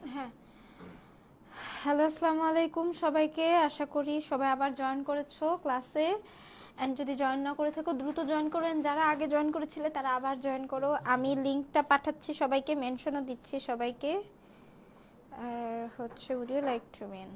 হ্যাঁ, হ্যালো, আসসালামু আলাইকুম সবাইকে। আশা করি সবাই আবার জয়েন করেছো ক্লাসে। অ্যান্ড যদি জয়েন না করে থাকো দ্রুত জয়েন করেন, যারা আগে জয়েন করেছিলে তারা আবার জয়েন করো। আমি লিঙ্কটা পাঠাচ্ছি সবাইকে, মেনশনও দিচ্ছি সবাইকে। আর হচ্ছে would you like to men.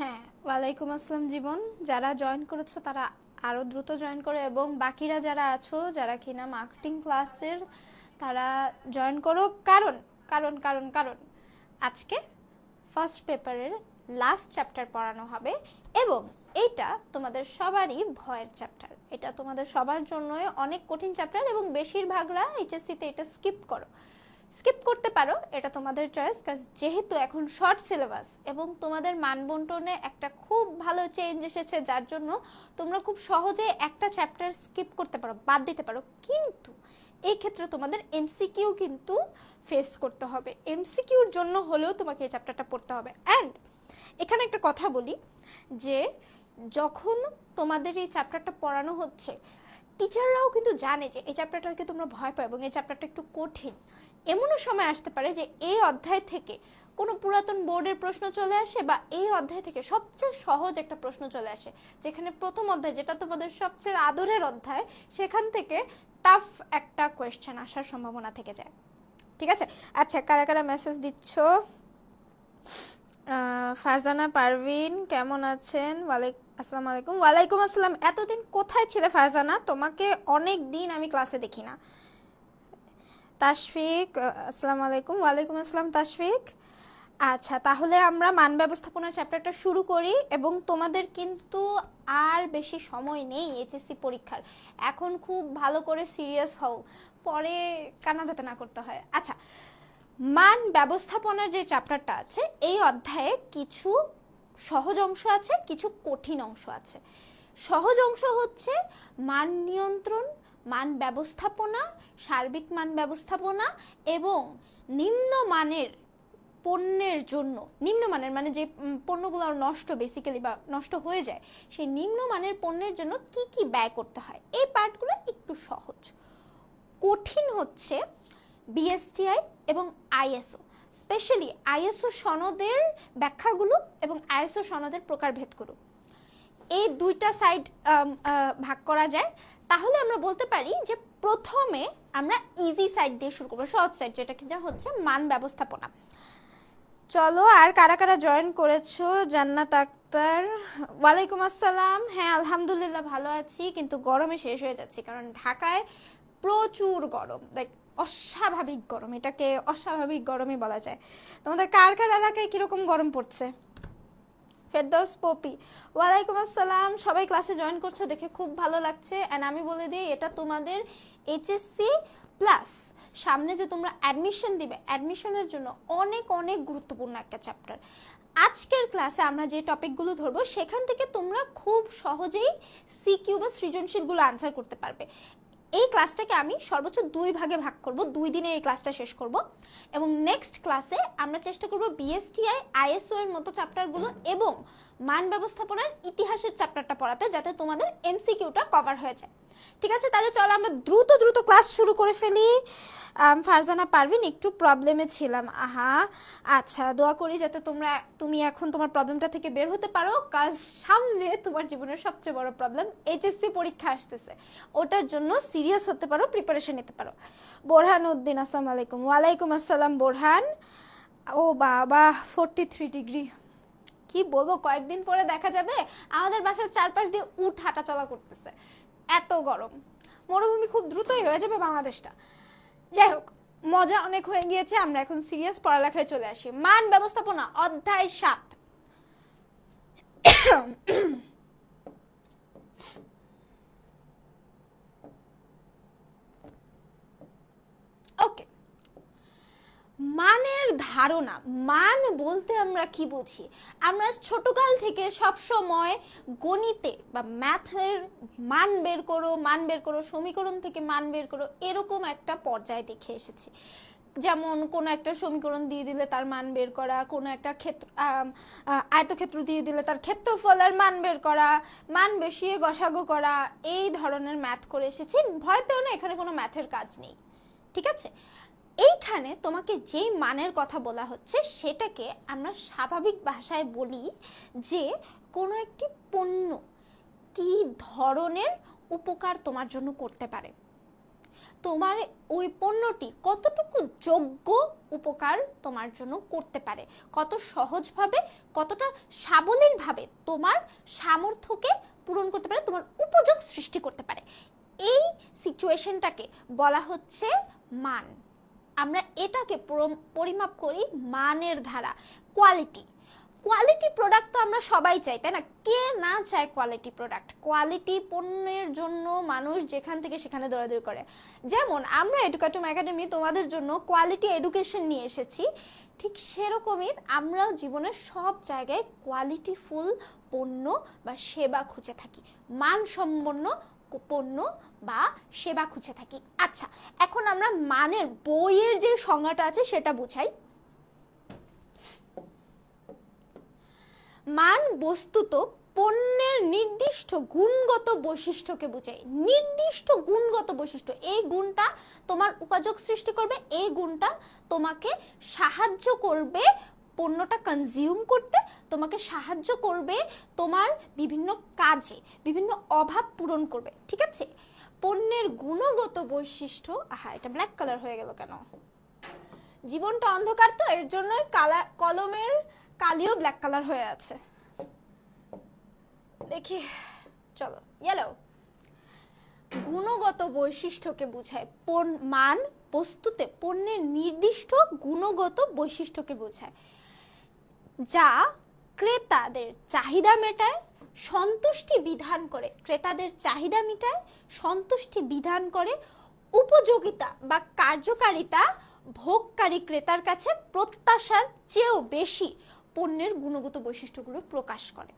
হ্যাঁ, ওয়ালাইকুম আসসালাম জীবন। যারা জয়েন করেছো তারা আরও দ্রুত জয়েন করো, এবং বাকিরা যারা আছো যারা কিনা মার্কেটিং ক্লাসের, তারা জয়েন করো। কারণ কারণ কারণ কারণ আজকে ফার্স্ট পেপারের লাস্ট চ্যাপ্টার পড়ানো হবে, এবং এইটা তোমাদের সবারই ভয়ের চ্যাপ্টার। এটা তোমাদের সবার জন্যই অনেক কঠিন চ্যাপ্টার, এবং বেশিরভাগরা এইচএসসিতে এটা স্কিপ করতে পারো, এটা তোমাদের চয়েস। যেহেতু এখন শর্ট সিলেবাস এবং তোমাদের মানবন্টনে একটা খুব ভালো চেঞ্জ এসেছে, যার জন্য তোমরা খুব সহজে একটা চ্যাপ্টার স্কিপ করতে পারো, বাদ দিতে পারো। কিন্তু এই ক্ষেত্রে তোমাদের এমসিকিউ কিন্তু ফেস করতে হবে। এমসিকিউর জন্য হলেও তোমাকে এই চ্যাপ্টারটা পড়তে হবে। অ্যান্ড এখানে একটা কথা বলি, যে যখন তোমাদের এই চ্যাপ্টারটা পড়ানো হচ্ছে, টিচাররাও কিন্তু জানে যে এই চ্যাপ্টারটাকে তোমরা ভয় পাও এবং এই চ্যাপ্টারটা একটু কঠিন। এমনও সময় আসতে পারে যে এই অধ্যায় থেকে কোনো পুরাতন বোর্ডের প্রশ্ন চলে আসে, বা এই অধ্যায় থেকে সবচেয়ে সহজ একটা প্রশ্ন চলে আসে, যেখানে প্রথম অধ্যায়, যেটা তোমাদের সবচেয়ে আদরের অধ্যায়, সেখান থেকে টাফ একটা কোয়েশ্চেন আসার সম্ভাবনা থেকে যায়। ঠিক আছে? আচ্ছা, কারা কারা মেসেজ দিচ্ছ? ফারজানা পারভিন কেমন আছেন? আসসালামু আলাইকুম। ওয়ালাইকুম আসসালাম। এতদিন কোথায় ছিলে ফারজানা? তোমাকে অনেক দিন আমি ক্লাসে দেখি না। তাশফিক, আসসালামু আলাইকুম। ওয়ালাইকুম আসসালাম তাশফিক। আচ্ছা, তাহলে আমরা মান ব্যবস্থাপনার চ্যাপ্টারটা শুরু করি। এবং তোমাদের কিন্তু আর বেশি সময় নেই এইচএসসি পরীক্ষার। এখন খুব ভালো করে সিরিয়াস হও, পরে কানা যাতে না করতে হয়। আচ্ছা, মান ব্যবস্থাপনার যে চ্যাপ্টারটা আছে, এই অধ্যায়ে কিছু সহজ অংশ আছে, কিছু কঠিন অংশ আছে। সহজ অংশ হচ্ছে মান নিয়ন্ত্রণ, মান ব্যবস্থাপনা, সার্বিক মান ব্যবস্থাপনা, এবং নিম্নমানের পণ্যের জন্য, নিম্নমানের মানে যে পণ্যগুলো নষ্ট বেসিক্যালি বা নষ্ট হয়ে যায়, সেই নিম্নমানের পণ্যের জন্য কি কি ব্যয় করতে হয়, এই পার্টগুলো একটু সহজ। কঠিন হচ্ছে বিএসটিআই এবং আইএসও, স্পেশালি আইএসও সনদের ব্যাখ্যাগুলো এবং আইএসও সনদের প্রকারভেদগুলো। এই দুইটা সাইড ভাগ করা যায়। তাহলে আমরা বলতে পারি যে প্রথমে আমরা ইজি সাইড দিয়ে শুরু করবো, সহজ সাইড, যেটা কিনা হচ্ছে মান ব্যবস্থাপনা। চলো, আর কারা কারা জয়েন করেছো? জান্নাত আক্তার, ওয়ালাইকুম আসসালাম। হ্যাঁ, আলহামদুলিল্লাহ ভালো আছি, কিন্তু গরমে শেষ হয়ে যাচ্ছে, কারণ ঢাকায় প্রচুর গরম, লাইক অস্বাভাবিক গরম। এটাকে অস্বাভাবিক গরমই বলা যায়। তোমাদের কার কার এলাকায় কিরকম গরম পড়ছে? ফেরদৌস পপি, ওয়ালাইকুম আসসালাম। সবাই ক্লাসে জয়েন করছো দেখে খুব ভালো লাগছে। অ্যান্ড আমি বলে দিই, এটা তোমাদের এইচএসসি প্লাস সামনে যে তোমরা অ্যাডমিশন দিবে, অ্যাডমিশনের জন্য অনেক অনেক গুরুত্বপূর্ণ একটা চ্যাপ্টার। আজকের ক্লাসে আমরা যে টপিকগুলো ধরবো, সেখান থেকে তোমরা খুব সহজেই সিকিউ বা সৃজনশীলগুলো আনসার করতে পারবে। এই ক্লাসটাকে আমি সর্বোচ্চ 2 ভাগে ভাগ করব, 2 দিনে এই ক্লাসটা শেষ করব। এবং নেক্সট ক্লাসে আমরা চেষ্টা করব বিএসটিআই, আইএসও এর মতো চ্যাপ্টারগুলো এবং মান ব্যবস্থাপনার ইতিহাসের চ্যাপ্টারটা পড়াতে, যাতে তোমাদের এমসিকিউটা কভার হয়ে যায়। ঠিক আছে? তাহলে চলো আমরা দ্রুত দ্রুত ক্লাস শুরু করে ফেলি। ফারজানা পারভিন, একটু প্রবলেমে ছিলাম। আহা, আচ্ছা, দোয়া করি যাতে তুমি এখন তোমার প্রবলেমটা থেকে বের হতে পারো, কাজ সামনে তোমার জীবনের সবচেয়ে বড় প্রবলেম এইচএসসি পরীক্ষা আসতেছে, ওটার জন্য সিরিয়াস হতে পারো, প্রিপারেশন নিতে পারো। বোরহান উদ্দিন, আসসালামু আলাইকুম। ওয়ালাইকুম আসসালাম বোরহান। ও বাবা, 43 ডিগ্রি! কি বলবো, কয়েকদিন পরে দেখা যাবে আমাদের বাসার চারপাশ দিয়ে উট হাঁটা চলা করতেছে, এত গরম। মরুভূমি খুব দ্রুতই হয়ে যাবে বাংলাদেশটা। যাই হোক, মজা অনেক হয়ে গিয়েছে, আমরা এখন সিরিয়াস পড়ালেখায় চলে আসি। মান ব্যবস্থাপনা অধ্যায় 7। ওকে, মানের ধারণা, মান বলতে আমরা কি বুঝি? আমরা ছোটকাল থেকে সব সময় গণিতে বা ম্যাথের মান বের করো, সমীকরণ থেকে মান বের করো, এরকম একটা পর্যায়ে দেখে এসেছি। যেমন কোনো একটা সমীকরণ দিয়ে দিলে তার মান বের করা, কোনো একটা আয়তক্ষেত্র দিয়ে দিলে তার ক্ষেত্রফলের মান বের করা, মান বসিয়ে গসাগু করা, এই ধরনের ম্যাথ করে এসেছি। ভয় পেও না, এখানে কোনো ম্যাথের কাজ নেই, ঠিক আছে? এইখানে তোমাকে যেই মানের কথা বলা হচ্ছে সেটাকে আমরা স্বাভাবিক ভাষায় বলি যে কোনো একটি পণ্য কি ধরনের উপকার তোমার জন্য করতে পারে, তোমার ওই পণ্যটি কতটুকু যোগ্য উপকার তোমার জন্য করতে পারে, কত সহজভাবে, কতটা সাবলীলভাবে তোমার সামর্থ্যকে পূরণ করতে পারে, তোমার উপযোগ সৃষ্টি করতে পারে। এই সিচুয়েশনটাকে বলা হচ্ছে মান। আমরা এটাকে পরিমাপ করি মানের ধারা, কোয়ালিটি। কোয়ালিটি প্রোডাক্ট তো আমরা সবাই চাই, তাই না? কে না চায় কোয়ালিটি প্রোডাক্ট? কোয়ালিটি পণ্যের জন্য মানুষ যেখান থেকে সেখানে দৌড়াদৌড়ি করে। যেমন আমরা এডুকেটম একাডেমি তোমাদের জন্য কোয়ালিটি এডুকেশন নিয়ে এসেছি, ঠিক সেরকমই আমরাও জীবনের সব জায়গায় কোয়ালিটিফুল পণ্য বা সেবা খুঁজে থাকি, মানসম্পন্ন পণ্য বা সেবা খুঁজে থাকি। আচ্ছা, এখন আমরা মানের বইয়ের যে সংজ্ঞাটা আছে সেটা বুঝাই। মান বস্তুত পণ্যের নির্দিষ্ট গুণগত বৈশিষ্ট্যকে বোঝায়। নির্দিষ্ট গুণগত বৈশিষ্ট্য, এই গুণটা তোমার উপযোগ সৃষ্টি করবে, এই গুণটা তোমাকে সাহায্য করবে পণ্যটা কনজিউম করতে, তোমাকে সাহায্য করবে তোমার বিভিন্ন কাজে, বিভিন্ন অভাব পূরণ করবে, ঠিক আছে? পণ্যের গুণগত বৈশিষ্ট্য, এটা ব্ল্যাক কালার হয়ে গেল কেন? জীবনটা অন্ধকার তো, এর জন্যই কলমের কালিও ব্ল্যাক কালার হয়ে আছে। দেখি, চলো, ইয়েলো। গুণগত বৈশিষ্ট্যকে বোঝায়। মান বস্তুতে পণ্যের নির্দিষ্ট গুণগত বৈশিষ্ট্যকে বোঝায়, যা ক্রেতাদের চাহিদা মেটায়, সন্তুষ্টি বিধান করে, ক্রেতাদের চাহিদা মেটায়, সন্তুষ্টি বিধান করে, উপযোগিতা বা কার্যকারিতা ভোগকারী ক্রেতার কাছে প্রত্যাশার চেয়েও বেশি পণ্যের গুণগত বৈশিষ্ট্যগুলো প্রকাশ করে,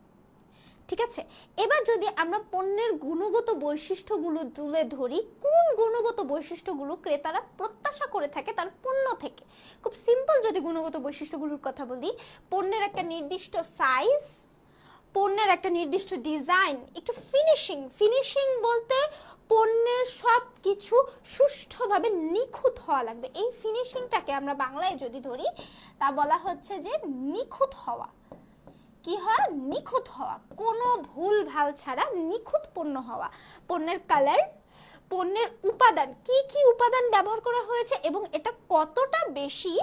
ঠিক আছে? এবার যদি আমরা পণ্যের গুণগত বৈশিষ্ট্যগুলো তুলে ধরি, কোন গুণগত বৈশিষ্ট্যগুলো ক্রেতারা প্রত্যাশা করে থাকে তার পণ্য থেকে, খুব সিম্পল যদি গুণগত বৈশিষ্ট্যগুলোর কথা বলি, পণ্যের একটা নির্দিষ্ট সাইজ, পণ্যের একটা নির্দিষ্ট ডিজাইন, একটু ফিনিশিং বলতে পণ্যের সব কিছু সুষ্ঠুভাবে নিখুঁত হওয়া লাগবে। এই ফিনিশিংটাকে আমরা বাংলায় যদি ধরি তা বলা হচ্ছে যে নিখুঁত হওয়া। কি হয়? নিখুঁত হওয়া, কোনো ভুল ভাল ছাড়া নিখুঁত পণ্য হওয়া। পণ্যের কালার, পণ্যের উপাদান, কি কি উপাদান ব্যবহার করা হয়েছে এবং এটা কতটা বেশি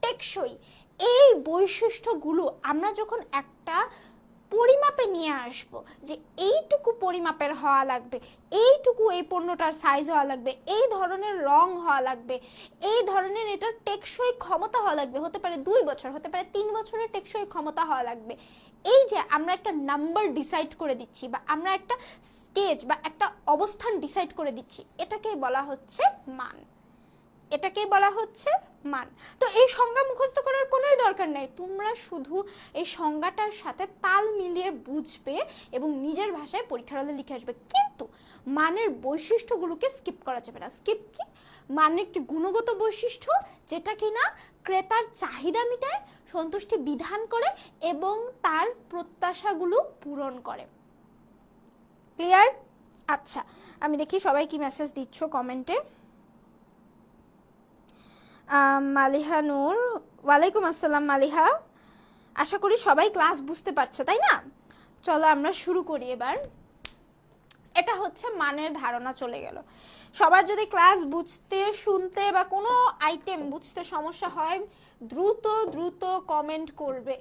টেকসই, এই বৈশিষ্ট্যগুলো আমরা যখন একটা পরিমাপে নিয়ে আসব যে এইটুকু পরিমাপের হওয়া লাগবে, এইটুকু এই পণ্যটার সাইজ হওয়া লাগবে, এই ধরনের রং হওয়া লাগবে, এই ধরনের এটার টেকসই ক্ষমতা হওয়া লাগবে, হতে পারে 2 বছর, হতে পারে 3 বছরের টেকসই ক্ষমতা হওয়া লাগবে, এই যে আমরা একটা নাম্বার ডিসাইড করে দিচ্ছি বা আমরা একটা স্টেজ বা একটা অবস্থান ডিসাইড করে দিচ্ছি, এটাকেই বলা হচ্ছে মান। এটাকেই বলা হচ্ছে মান। তো এই সংজ্ঞা মুখস্থ করার কোনোই দরকার নেই, তোমরা শুধু এই সংজ্ঞাটার সাথে তাল মিলিয়ে বুঝবে এবং নিজের ভাষায় পরীক্ষার হলে লিখে আসবে। কিন্তু মানের বৈশিষ্ট্যগুলোকে স্কিপ করা যাবে না। স্কিপ কি? মান একটি গুণগত বৈশিষ্ট্য যেটা কিনা ক্রেতার চাহিদা মেটায়, সন্তুষ্টি বিধান করে এবং তার প্রত্যাশাগুলো পূরণ করে। ক্লিয়ার? আচ্ছা, আমি দেখি সবাই কি মেসেজ দিচ্ছ কমেন্টে। মালিহা নূর, ওয়ালাইকুম আসসালাম মালিহা, আশা করি সবাই ক্লাস বুঝতে পারছো, তাই না? চলো আমরা শুরু করি এবার। এটা হচ্ছে মানের ধারণা চলে গেল। সবার যদি ক্লাস বুঝতে, শুনতে বা কোনো আইটেম বুঝতে সমস্যা হয় দ্রুত কমেন্ট করবে।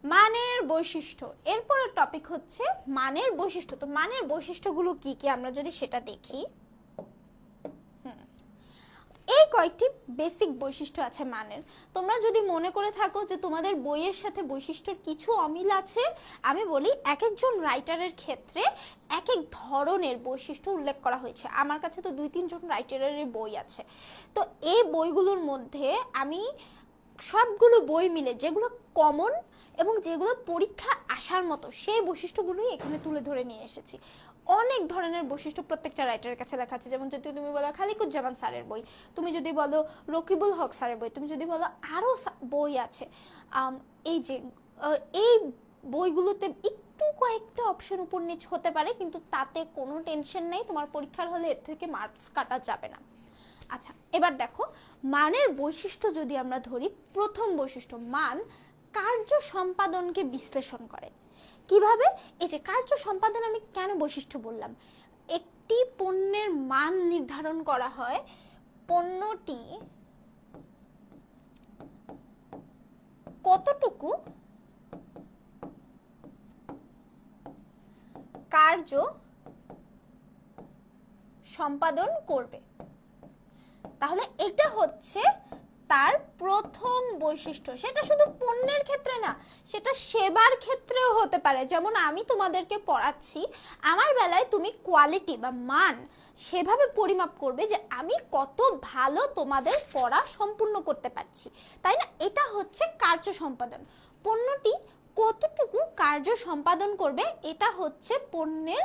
মানের বৈশিষ্ট্য, এরপরের টপিক হচ্ছে মানের বৈশিষ্ট্য। তো মানের বৈশিষ্ট্যগুলো কি কি আমরা যদি সেটা দেখি, এই কয়েকটি বেসিক বৈশিষ্ট্য আছে মানের। তোমরা যদি মনে করে থাকো যে তোমাদের বইয়ের সাথে বৈশিষ্ট্যের কিছু অমিল আছে, আমি বলি এক একজন রাইটারের ক্ষেত্রে এক এক ধরনের বৈশিষ্ট্য উল্লেখ করা হয়েছে। আমার কাছে তো 2-3 জন রাইটারের বই আছে, তো এই বইগুলোর মধ্যে আমি সবগুলো বই মিলে যেগুলো কমন এবং যেগুলো পরীক্ষা আসার মতো সেই বৈশিষ্ট্যগুলোই এখানে তুলে ধরে নিয়ে এসেছি। অনেক ধরনের বৈশিষ্ট্য প্রত্যেকটা রাইটারের কাছে লেখা আছে। যেমন যদি তুমি বলো খালিকুজ্জামান স্যারের বই, তুমি যদি বলো রকিবুল হক স্যারের বই, তুমি যদি বলো আরও বই আছে, এই যে এই বইগুলোতে একটু কয়েকটা অপশন উপর নিচ হতে পারে, কিন্তু তাতে কোনো টেনশন নেই, তোমার পরীক্ষার হলে এর থেকে মার্কস কাটা যাবে না। আচ্ছা, এবার দেখো মানের বৈশিষ্ট্য যদি আমরা ধরি, প্রথম বৈশিষ্ট্য মান কার্য সম্পাদনকে বিশ্লেষণ করে। কিভাবে? এই যে কার্য সম্পাদন, আমি কেন বৈশিষ্ট্য বললাম, একটি পণ্যের মান নির্ধারণ করা হয় পণ্যটি কতটুকু কার্য সম্পাদন করবে। তাহলে এটা হচ্ছে তার প্রথম বৈশিষ্ট্য। সেটা শুধু পণ্যের ক্ষেত্রে না, সেটা সেবার ক্ষেত্রেও হতে পারে। যেমন আমি তোমাদেরকে পড়াচ্ছি, আমার বেলায় তুমি কোয়ালিটি বা মান সেভাবে পরিমাপ করবে যে আমি কত ভালো তোমাদের পড়া সম্পূর্ণ করতে পারছি, তাই না? এটা হচ্ছে কার্য সম্পাদন। পণ্যটি কতটুকু কার্য সম্পাদন করবে, এটা হচ্ছে পণ্যের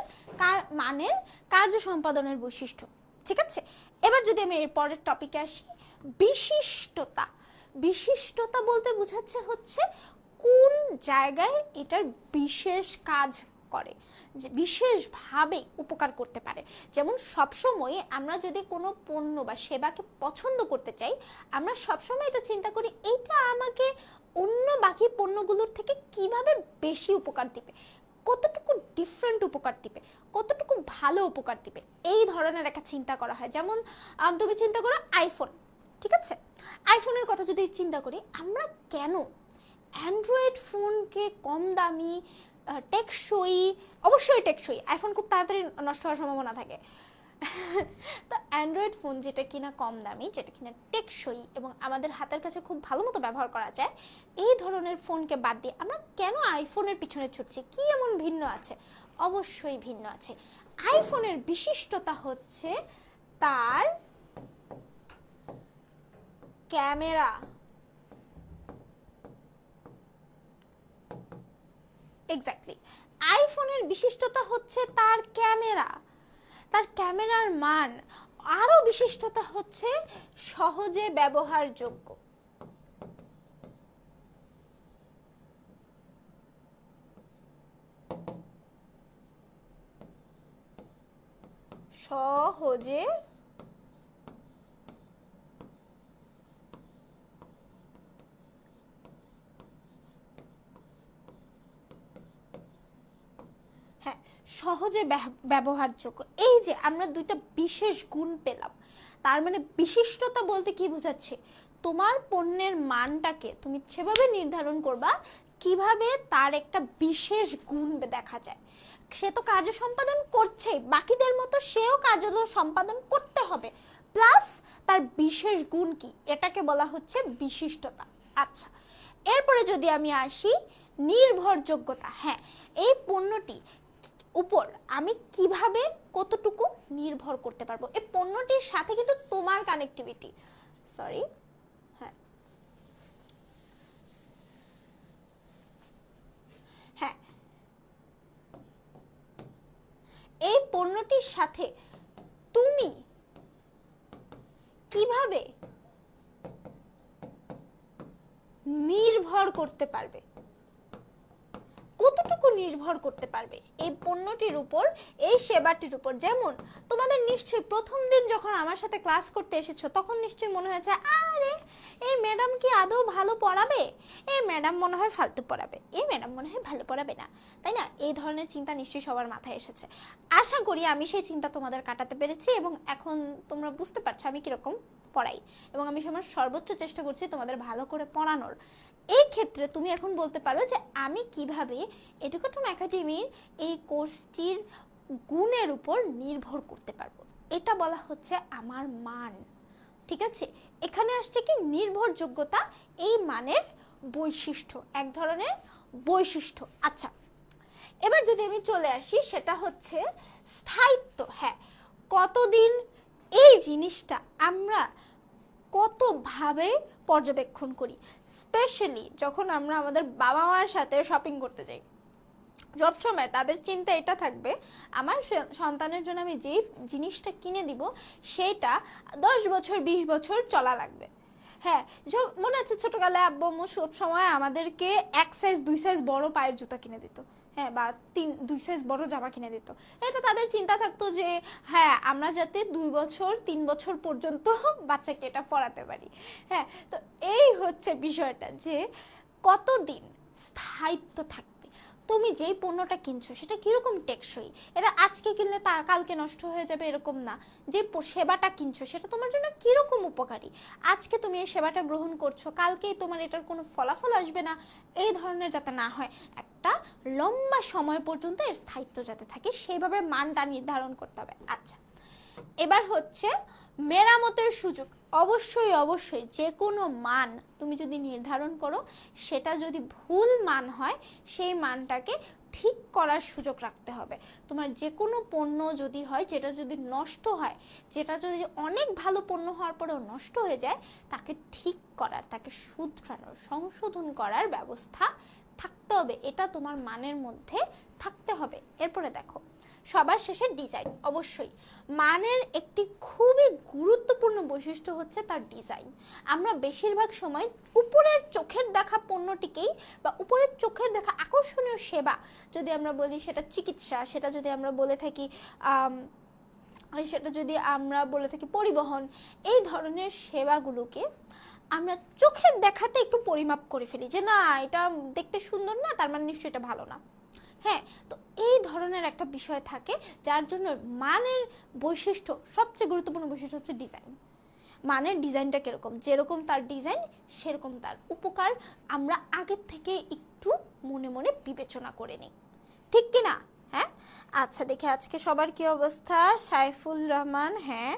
মানের কার্য সম্পাদনের বৈশিষ্ট্য। ঠিক আছে, এবার যদি আমি এর পরের টপিকে আসি, বিশিষ্টতা। বিশিষ্টতা বলতে বোঝাচ্ছে হচ্ছে কোন জায়গায় এটার বিশেষ কাজ করে, যে বিশেষভাবে উপকার করতে পারে। যেমন সবসময় আমরা যদি কোনো পণ্য বা সেবাকে পছন্দ করতে চাই, আমরা সবসময় এটা চিন্তা করি এইটা আমাকে অন্য বাকি পণ্যগুলোর থেকে কিভাবে বেশি উপকার দিবে, কতটুকু ডিফারেন্ট উপকার দিবে, কতটুকু ভালো উপকার দিবে, এই ধরনের একটা চিন্তা করা হয়। যেমন তুমি চিন্তা করো আইফোন, ঠিক আছে? আইফোনের কথা যদি চিন্তা করি, আমরা কেন অ্যান্ড্রয়েড ফোনকে কম দামি, টেকসই, অবশ্যই টেকসই, আইফোন খুব তাড়াতাড়ি নষ্ট হওয়ার সম্ভাবনা থাকে, তো অ্যান্ড্রয়েড ফোন যেটা কিনা কম দামি, যেটা কিনা টেকসই এবং আমাদের হাতের কাছে খুব ভালো মতো ব্যবহার করা যায়, এই ধরনের ফোনকে বাদ দিয়ে আমরা কেন আইফোনের পিছনে ছুটছি? কি এমন ভিন্ন আছে? অবশ্যই ভিন্ন আছে। আইফোনের বিশিষ্টতা হচ্ছে তার ক্যামেরা। এক্স্যাক্টলি, আইফোনের বিশিষ্টতা হচ্ছে তার ক্যামেরা, তার ক্যামেরার মান। আরো বিশিষ্টতা হচ্ছে সহজে ব্যবহারযোগ্য। সহজে হ্যাঁ, সহজে ব্যবহারযোগ্য। এই যে আমরা দুইটা বিশেষ গুণ পেলাম, তার মানে বিশিষ্টতা বলতে কি বোঝাচ্ছে? তোমার পণ্যের মানটাকে তুমি সেভাবে নির্ধারণ করবা কিভাবে তার একটা বিশেষ গুণ দেখা যায়। সে তো কার্য সম্পাদন করছে, বাকিদের মতো সেও কার্য সম্পাদন করতে হবে, প্লাস তার বিশেষ গুণ কি, এটাকে বলা হচ্ছে বিশিষ্টতা। আচ্ছা, এরপরে যদি আমি আসি নির্ভরযোগ্যতা। হ্যাঁ, এই পণ্যটি উপর আমি কিভাবে কতটুকু নির্ভর করতে পারবো, এই পণ্যটির সাথে কিন্তু তোমার কানেক্টিভিটি, সরি, হ্যাঁ হ্যাঁ, এই পণ্যটির সাথে তুমি কিভাবে নির্ভর করতে পারবে, কতটুকু নির্ভর করতে পারবে এই পণ্যটির উপর, এই সেবাটির উপর। যেমন তোমাদের নিশ্চয়ই প্রথম দিন যখন আমার সাথে ক্লাস করতে এসেছো, তখন নিশ্চয়ই মনে হয়েছে আরে এই ম্যাডাম কি আদৌ ভালো পড়াবে, এই ম্যাডাম মনে হয় ফালতু পড়াবে, এই ম্যাডাম মনে হয় ভালো পড়াবে না, তাই না? এই ধরনের চিন্তা নিশ্চয়ই সবার মাথায় এসেছে। আশা করি আমি সেই চিন্তা তোমাদের কাটাতে পেরেছি এবং এখন তোমরা বুঝতে পারছো আমি কিরকম পড়াই এবং আমি আমার সর্বোচ্চ চেষ্টা করছি তোমাদের ভালো করে পড়ানোর। এই ক্ষেত্রে তুমি এখন বলতে পারো যে আমি কিভাবে এডুকেটম একাডেমির এই কোর্সটির গুণের উপর নির্ভর করতে পারবো। এটা বলা হচ্ছে আমার মান। ঠিক আছে, এখানে আসছে কি নির্ভরযোগ্যতা, এই মানের বৈশিষ্ট্য, এক ধরনের বৈশিষ্ট্য। আচ্ছা, এবার যদি আমি চলে আসি সেটা হচ্ছে স্থায়িত্ব। হ্যাঁ, কতদিন, এই জিনিসটা আমরা কতভাবে পর্যবেক্ষণ করি, স্পেশালি যখন আমরা আমাদের বাবা মার সাথে শপিং করতে যাই, সবসময় তাদের চিন্তা এটা থাকবে আমার সন্তানের জন্য আমি যে জিনিসটা কিনে দিব সেটা 10 বছর 20 বছর চলা লাগবে। হ্যাঁ, মনে আছে ছোটকালে আব্বু আম্মু সব সময় আমাদেরকে 1 সাইজ 2 সাইজ বড় পায়ের জুতা কিনে দিত, হ্যাঁ, বা 2 সাইজ বড় জামা কিনে দিত। এটা তাদের চিন্তা থাকতো যে হ্যাঁ আমরা যাতে 2 বছর 3 বছর পর্যন্ত বাচ্চাকে এটা পড়াতে পারি। হ্যাঁ, তো এই হচ্ছে বিষয়টা যে কতদিন স্থায়িত্ব থাকে, তুমি যেই পণ্যটা কিনছো সেটা কিরকম টেকসই, এটা আজকে কিনলে তা কালকে নষ্ট হয়ে যাবে এরকম না। যে সেবাটা কিনছো সেটা তোমার জন্য কিরকম উপকারী, আজকে তুমি এই সেবাটা গ্রহণ করছো কালকেই তোমার এটার কোনো ফলাফল আসবে না, এই ধরনের যাতে না হয়, একটা লম্বা সময় পর্যন্ত এর স্থায়িত্ব যাতে থাকে সেইভাবে মানটা নির্ধারণ করতে হবে। আচ্ছা, এবার হচ্ছে মেরামতের সুযোগ। অবশ্যই অবশ্যই যে কোনো মান তুমি যদি নির্ধারণ করো সেটা যদি ভুল মান হয় সেই মানটাকে ঠিক করার সুযোগ রাখতে হবে। তোমার যে কোনো পণ্য যদি হয়, যেটা যদি নষ্ট হয়, যেটা যদি অনেক ভালো পণ্য হওয়ার পরেও নষ্ট হয়ে যায়, তাকে ঠিক করার, তাকে শুধরানোর, সংশোধন করার ব্যবস্থা থাকতে হবে, এটা তোমার মানের মধ্যে থাকতে হবে। এরপরে দেখো সবার শেষে ডিজাইন। অবশ্যই মানের একটি খুবই গুরুত্বপূর্ণ বৈশিষ্ট্য হচ্ছে তার ডিজাইন। আমরা বেশিরভাগ সময় উপরের চোখের দেখা পণ্যটিকেই বা উপরের চোখের দেখা আকর্ষণীয় সেবা যদি আমরা বলি, সেটা চিকিৎসা, সেটা যদি আমরা বলে থাকি পরিবহন, এই ধরনের সেবাগুলোকে আমরা চোখের দেখাতে একটু পরিমাপ করে ফেলি যে না এটা দেখতে সুন্দর না, তার মানে নিশ্চয়ই এটা ভালো না। হ্যাঁ, তো এই ধরনের একটা বিষয় থাকে, যার জন্য মানের বৈশিষ্ট্য, সবচেয়ে গুরুত্বপূর্ণ বৈশিষ্ট্য হচ্ছে ডিজাইন। মানের ডিজাইনটা কিরকম, যেরকম তার ডিজাইন সেরকম তার উপকার, আমরা আগের থেকে একটু মনে মনে বিবেচনা করে নিই, ঠিক কি না? হ্যাঁ, আচ্ছা দেখে আজকে সবার কি অবস্থা? সাইফুল রহমান, হ্যাঁ,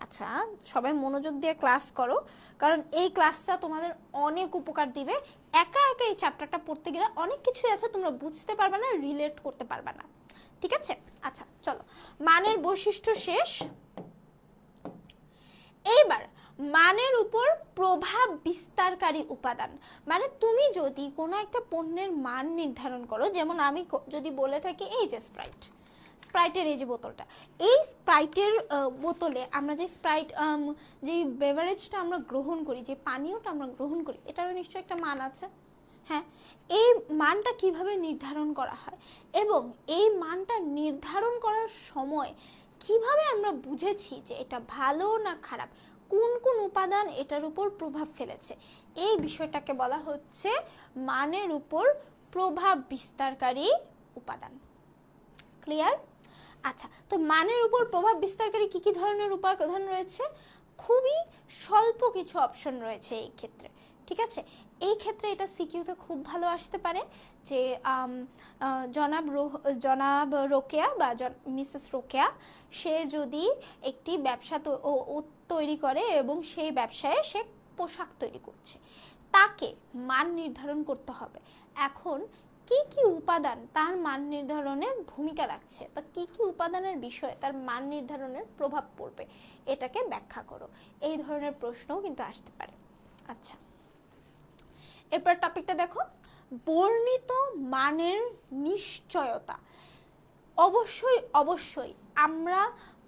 আচ্ছা সবাই মনোযোগ দিয়ে ক্লাস করো, কারণ এই ক্লাসটা তোমাদের অনেক উপকার দিবে। একা একা এই চ্যাপ্টারটা পড়তে গেলে অনেক কিছুই আছে তোমরা বুঝতে পারবে না, রিলেট করতে পারবে না, ঠিক আছে? আচ্ছা চলো, মানের বৈশিষ্ট্য শেষ। এইবার মানের উপর প্রভাব বিস্তারকারী উপাদান, মানে তুমি যদি কোনো একটা পণ্যের মান নির্ধারণ করো, যেমন আমি যদি বলে থাকি এই যে স্প্রাইটের এই যে বোতলটা, এই স্প্রাইটের বোতলে আমরা যে যে বেভারেজটা আমরা গ্রহণ করি, যে পানীয়টা আমরা গ্রহণ করি, এটারও নিশ্চয়ই একটা মান আছে। হ্যাঁ, এই মানটা কিভাবে নির্ধারণ করা হয় এবং এই মানটা নির্ধারণ করার সময় কিভাবে আমরা বুঝেছি যে এটা ভালো না খারাপ, কোন কোন উপাদান এটার উপর প্রভাব ফেলেছে, এই বিষয়টাকে বলা হচ্ছে মানের উপর প্রভাব বিস্তারকারী উপাদান। ক্লিয়ার? আচ্ছা, তো মানের উপর প্রভাব বিস্তারকারী কি কি ধরনের উপাদান রয়েছে? খুবই স্বল্প কিছু অপশন রয়েছে এই ক্ষেত্রে, ঠিক আছে? এই ক্ষেত্রে এটা সিকিউতে খুব ভালো আসতে পারে যে জনাব রোকেয়া বা মিসেস রোকেয়া, সে যদি একটি ব্যবসা তৈরি করে এবং সেই ব্যবসায় সে পোশাক তৈরি করছে, তাকে মান নির্ধারণ করতে হবে। এখন কি কি উপাদান তার মান নির্ধারণে ভূমিকা রাখছে বা কি কি উপাদানের বিষয়ে তার মান নির্ধারণের প্রভাব পড়বে, এটাকে ব্যাখ্যা করো, এই ধরনের প্রশ্নও কিন্তু আসতে পারে। আচ্ছা, এরপর টপিকটা দেখো, বর্ণিত মানের নিশ্চয়তা। অবশ্যই অবশ্যই আমরা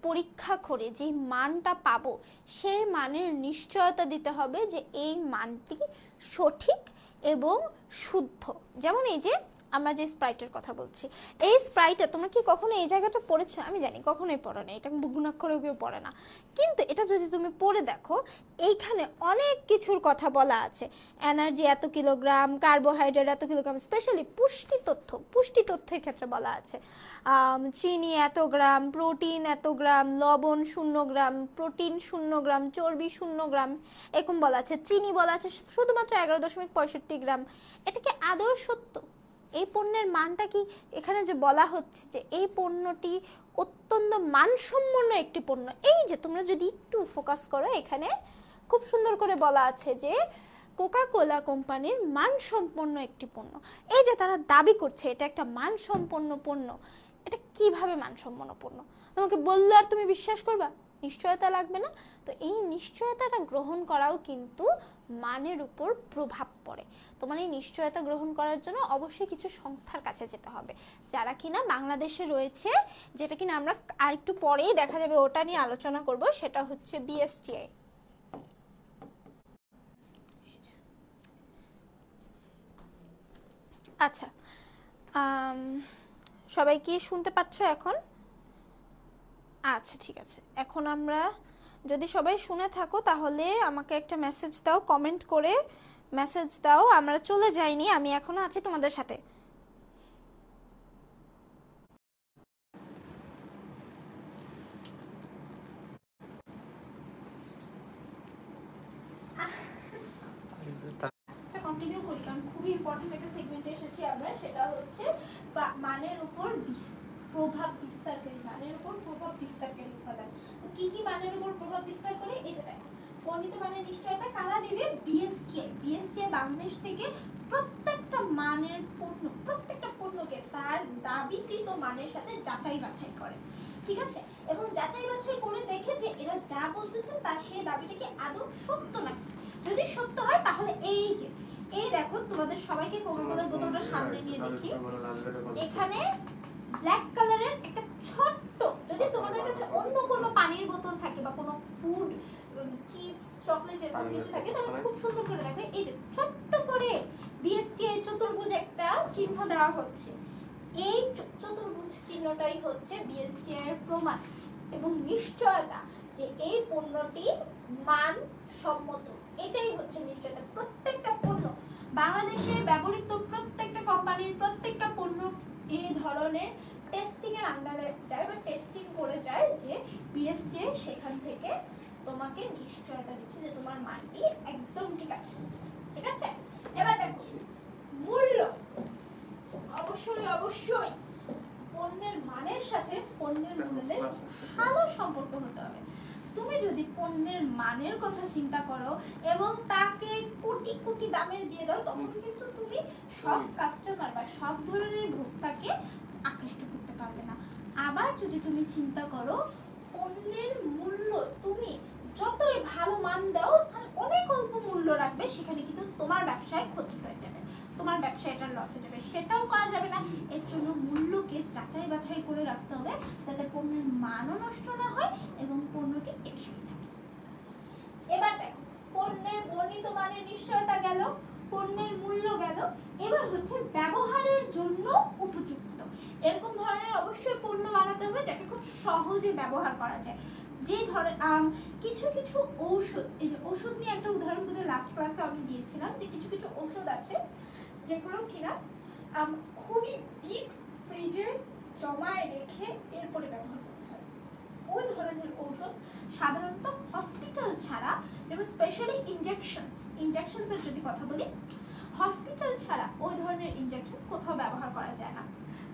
পরীক্ষা করে যে মানটা পাবো সেই মানের নিশ্চয়তা দিতে হবে যে এই মানটি সঠিক এবং শুদ্ধ। যেমন এই যে আমরা যে স্প্রাইটের কথা বলছি, এই স্প্রাইটে তোমরা কি কখনো এই জায়গাটা পড়েছো? আমি জানি কখনোই পড়ো না, এটা গুণাক্ষরেও কেউ পড়ে না, কিন্তু এটা যদি তুমি পড়ে দেখো এইখানে অনেক কিছুর কথা বলা আছে। এনার্জি এত কিলোগ্রাম, কার্বোহাইড্রেট এত কিলোগ্রাম, স্পেশালি পুষ্টি তথ্যের ক্ষেত্রে বলা আছে চিনি এত গ্রাম, প্রোটিন এত গ্রাম, লবণ 0 গ্রাম, প্রোটিন 0 গ্রাম, চর্বি 0 গ্রাম, এরকম বলা আছে। চিনি বলা আছে শুধুমাত্র 11.65 গ্রাম। এটা কি আদৌ সত্য? এই পণ্যের মানটা কি, এখানে যে বলা হচ্ছে যে এই পণ্যটি অত্যন্ত মানসম্পন্ন একটি পণ্য, এই যে তোমরা যদি একটু ফোকাস করো এখানে খুব সুন্দর করে বলা আছে যে কোকা কোলা কোম্পানির মানসম্পন্ন একটি পণ্য। এই যে তারা দাবি করছে এটা একটা মানসম্পন্ন পণ্য, এটা কিভাবে মানসম্পন্ন পণ্য? তোমাকে বললে আর তুমি বিশ্বাস করবা? নিশ্চয়তা লাগবে না? তো এই নিশ্চয়তাটা গ্রহণ করাও কিন্তু মানের উপর প্রভাব পড়ে। তোমার এই নিশ্চয়তা গ্রহণ করার জন্য অবশ্যই কিছু সংস্থার কাছে যেতে হবে, যারা কিনা বাংলাদেশে রয়েছে, যেটা কিনা আমরা আর একটু পরেই দেখা যাবে ওটা নিয়ে আলোচনা করব, সেটা হচ্ছে বিএসটিআই। আচ্ছা, সবাই কি শুনতে পাচ্ছ এখন? আচ্ছা ঠিক আছে, এখন আমরা যদি সবাই শুনে থাকো তাহলে আমাকে একটা মেসেজ দাও, কমেন্ট করে মেসেজ দাও। আমরা চলে যাইনি, আমি এখনো আছি তোমাদের সাথে। কন্টিনিউ করি কারণ খুবই ইম্পর্টেন্ট একটা সেগমেন্টে এসেছি আমরা, সেটা হচ্ছে মানের উপর প্রভাব বিস্তারকারী, মানের উপর প্রভাব বিস্তারকারী উপাদান। তো কি কি মানের উপর প্রভাব বিস্তার করে? এই যে দেখো, বর্ণিত মানের নিশ্চয়তা কারা দিবে? বিএসটিআই। বিএসটিআই বাংলাদেশ থেকে প্রত্যেকটা মানের পণ্য, প্রত্যেকটা পণ্যকে তার দাবিকৃত মানের সাথে যাচাই বাছাই করে, ঠিক আছে? এবং যাচাই বাছাই করে দেখে যে এরা যা বলতেছেন তার সেই দাবিটা কি আদৌ সত্য নাকি। যদি সত্য হয় তাহলে এই যে এই দেখো, তোমাদের সবাইকে কোকা কোলার বোতলটা সামনে নিয়ে দেখি, এখানে ব্ল্যাক কালারের একটা ছোট্ট, যদি তোমাদের কাছে অন্য কোনো পানির বোতল থাকে বা কোনো ফুড চিপস চকলেট এরকম কিছু থাকে তাহলে খুব সুন্দর করে দেখো, এই যে ছোট্ট করে বিএসটিআই চতুর্ভুজ একটা চিহ্ন দেওয়া হচ্ছে। এই চতুর্ভুজ চিহ্নটাই হচ্ছে বিএসটিআই এর প্রমাণ এবং নিশ্চয়তা যে এই পণ্যটি মানসম্মত। এটাই হচ্ছে নিশ্চয়তা। প্রত্যেকটা পণ্য, বাংলাদেশে ব্যবহৃত প্রত্যেকটা কোম্পানির প্রত্যেকটা পণ্য এই ধরনের টেস্টিং এর আন্ডারে যায় বা টেস্টিং করে যায়, যে বিএসটিআই সেখান থেকে তোমাকে নিশ্চয়তা দিচ্ছে যে তোমার মানটি একদম ঠিক আছে, ঠিক আছে? এবার দেখো মূল্য, অবশ্যই অবশ্যই পণ্যের মানের সাথে পণ্যের মূল্যের ভালো সম্পর্ক হতে হবে। তুমি যদি পণ্যের মানের কথা চিন্তা করো এবং তাকে কোটি কোটি দামের দিয়ে দাও, তখন কিন্তু তুমি সব কাস্টমার বা সব ধরনের ভোক্তাকে আকৃষ্ট করতে পারবে না। আবার যদি তুমি চিন্তা করো পণ্যের মূল্য তুমি যতই ভালো মান দাও আর অনেক অল্প মূল্য রাখবে, সেখানে কিন্তু তোমার ব্যবসায় ক্ষতি হয়ে যাবে, তোমার ব্যবসা এটার লস হয়ে যাবে, সেটাও করা যাবে না। এর জন্য মূল্যকে যাচাই বাছাই করে রাখতে হবে যাতে পণ্যের মানও নষ্ট না হয় এবং পণ্যটি টেকসই থাকে। এবার দেখো, পণ্যের বর্ণিত মানের নিশ্চয়তা গেল, পণ্যের মূল্য গেল, এবার হচ্ছে ব্যবহারের জন্য উপযুক্ত। এরকম ধরনের অবশ্যই পণ্য বানাতে হবে যাকে খুব সহজে ব্যবহার করা যায়। যে ধরনের কিছু কিছু ঔষধ, এই যে ওষুধ নিয়ে একটা উদাহরণ বোধহয় লাস্ট ক্লাসে আমি দিয়েছিলাম, যে কিছু কিছু ঔষধ আছে যেগুলো কিনা খুবই ডিপ ফ্রিজে জমায় রেখে এরপরে ব্যবহার করতে হয়। ওই ধরনের ঔষধ সাধারণত হসপিটাল ছাড়া, যেমন স্পেশালি ইনজেকশনস এর যদি কথা বলি, হসপিটাল ছাড়া ওই ধরনের ইনজেকশনস কোথাও ব্যবহার করা যায় না,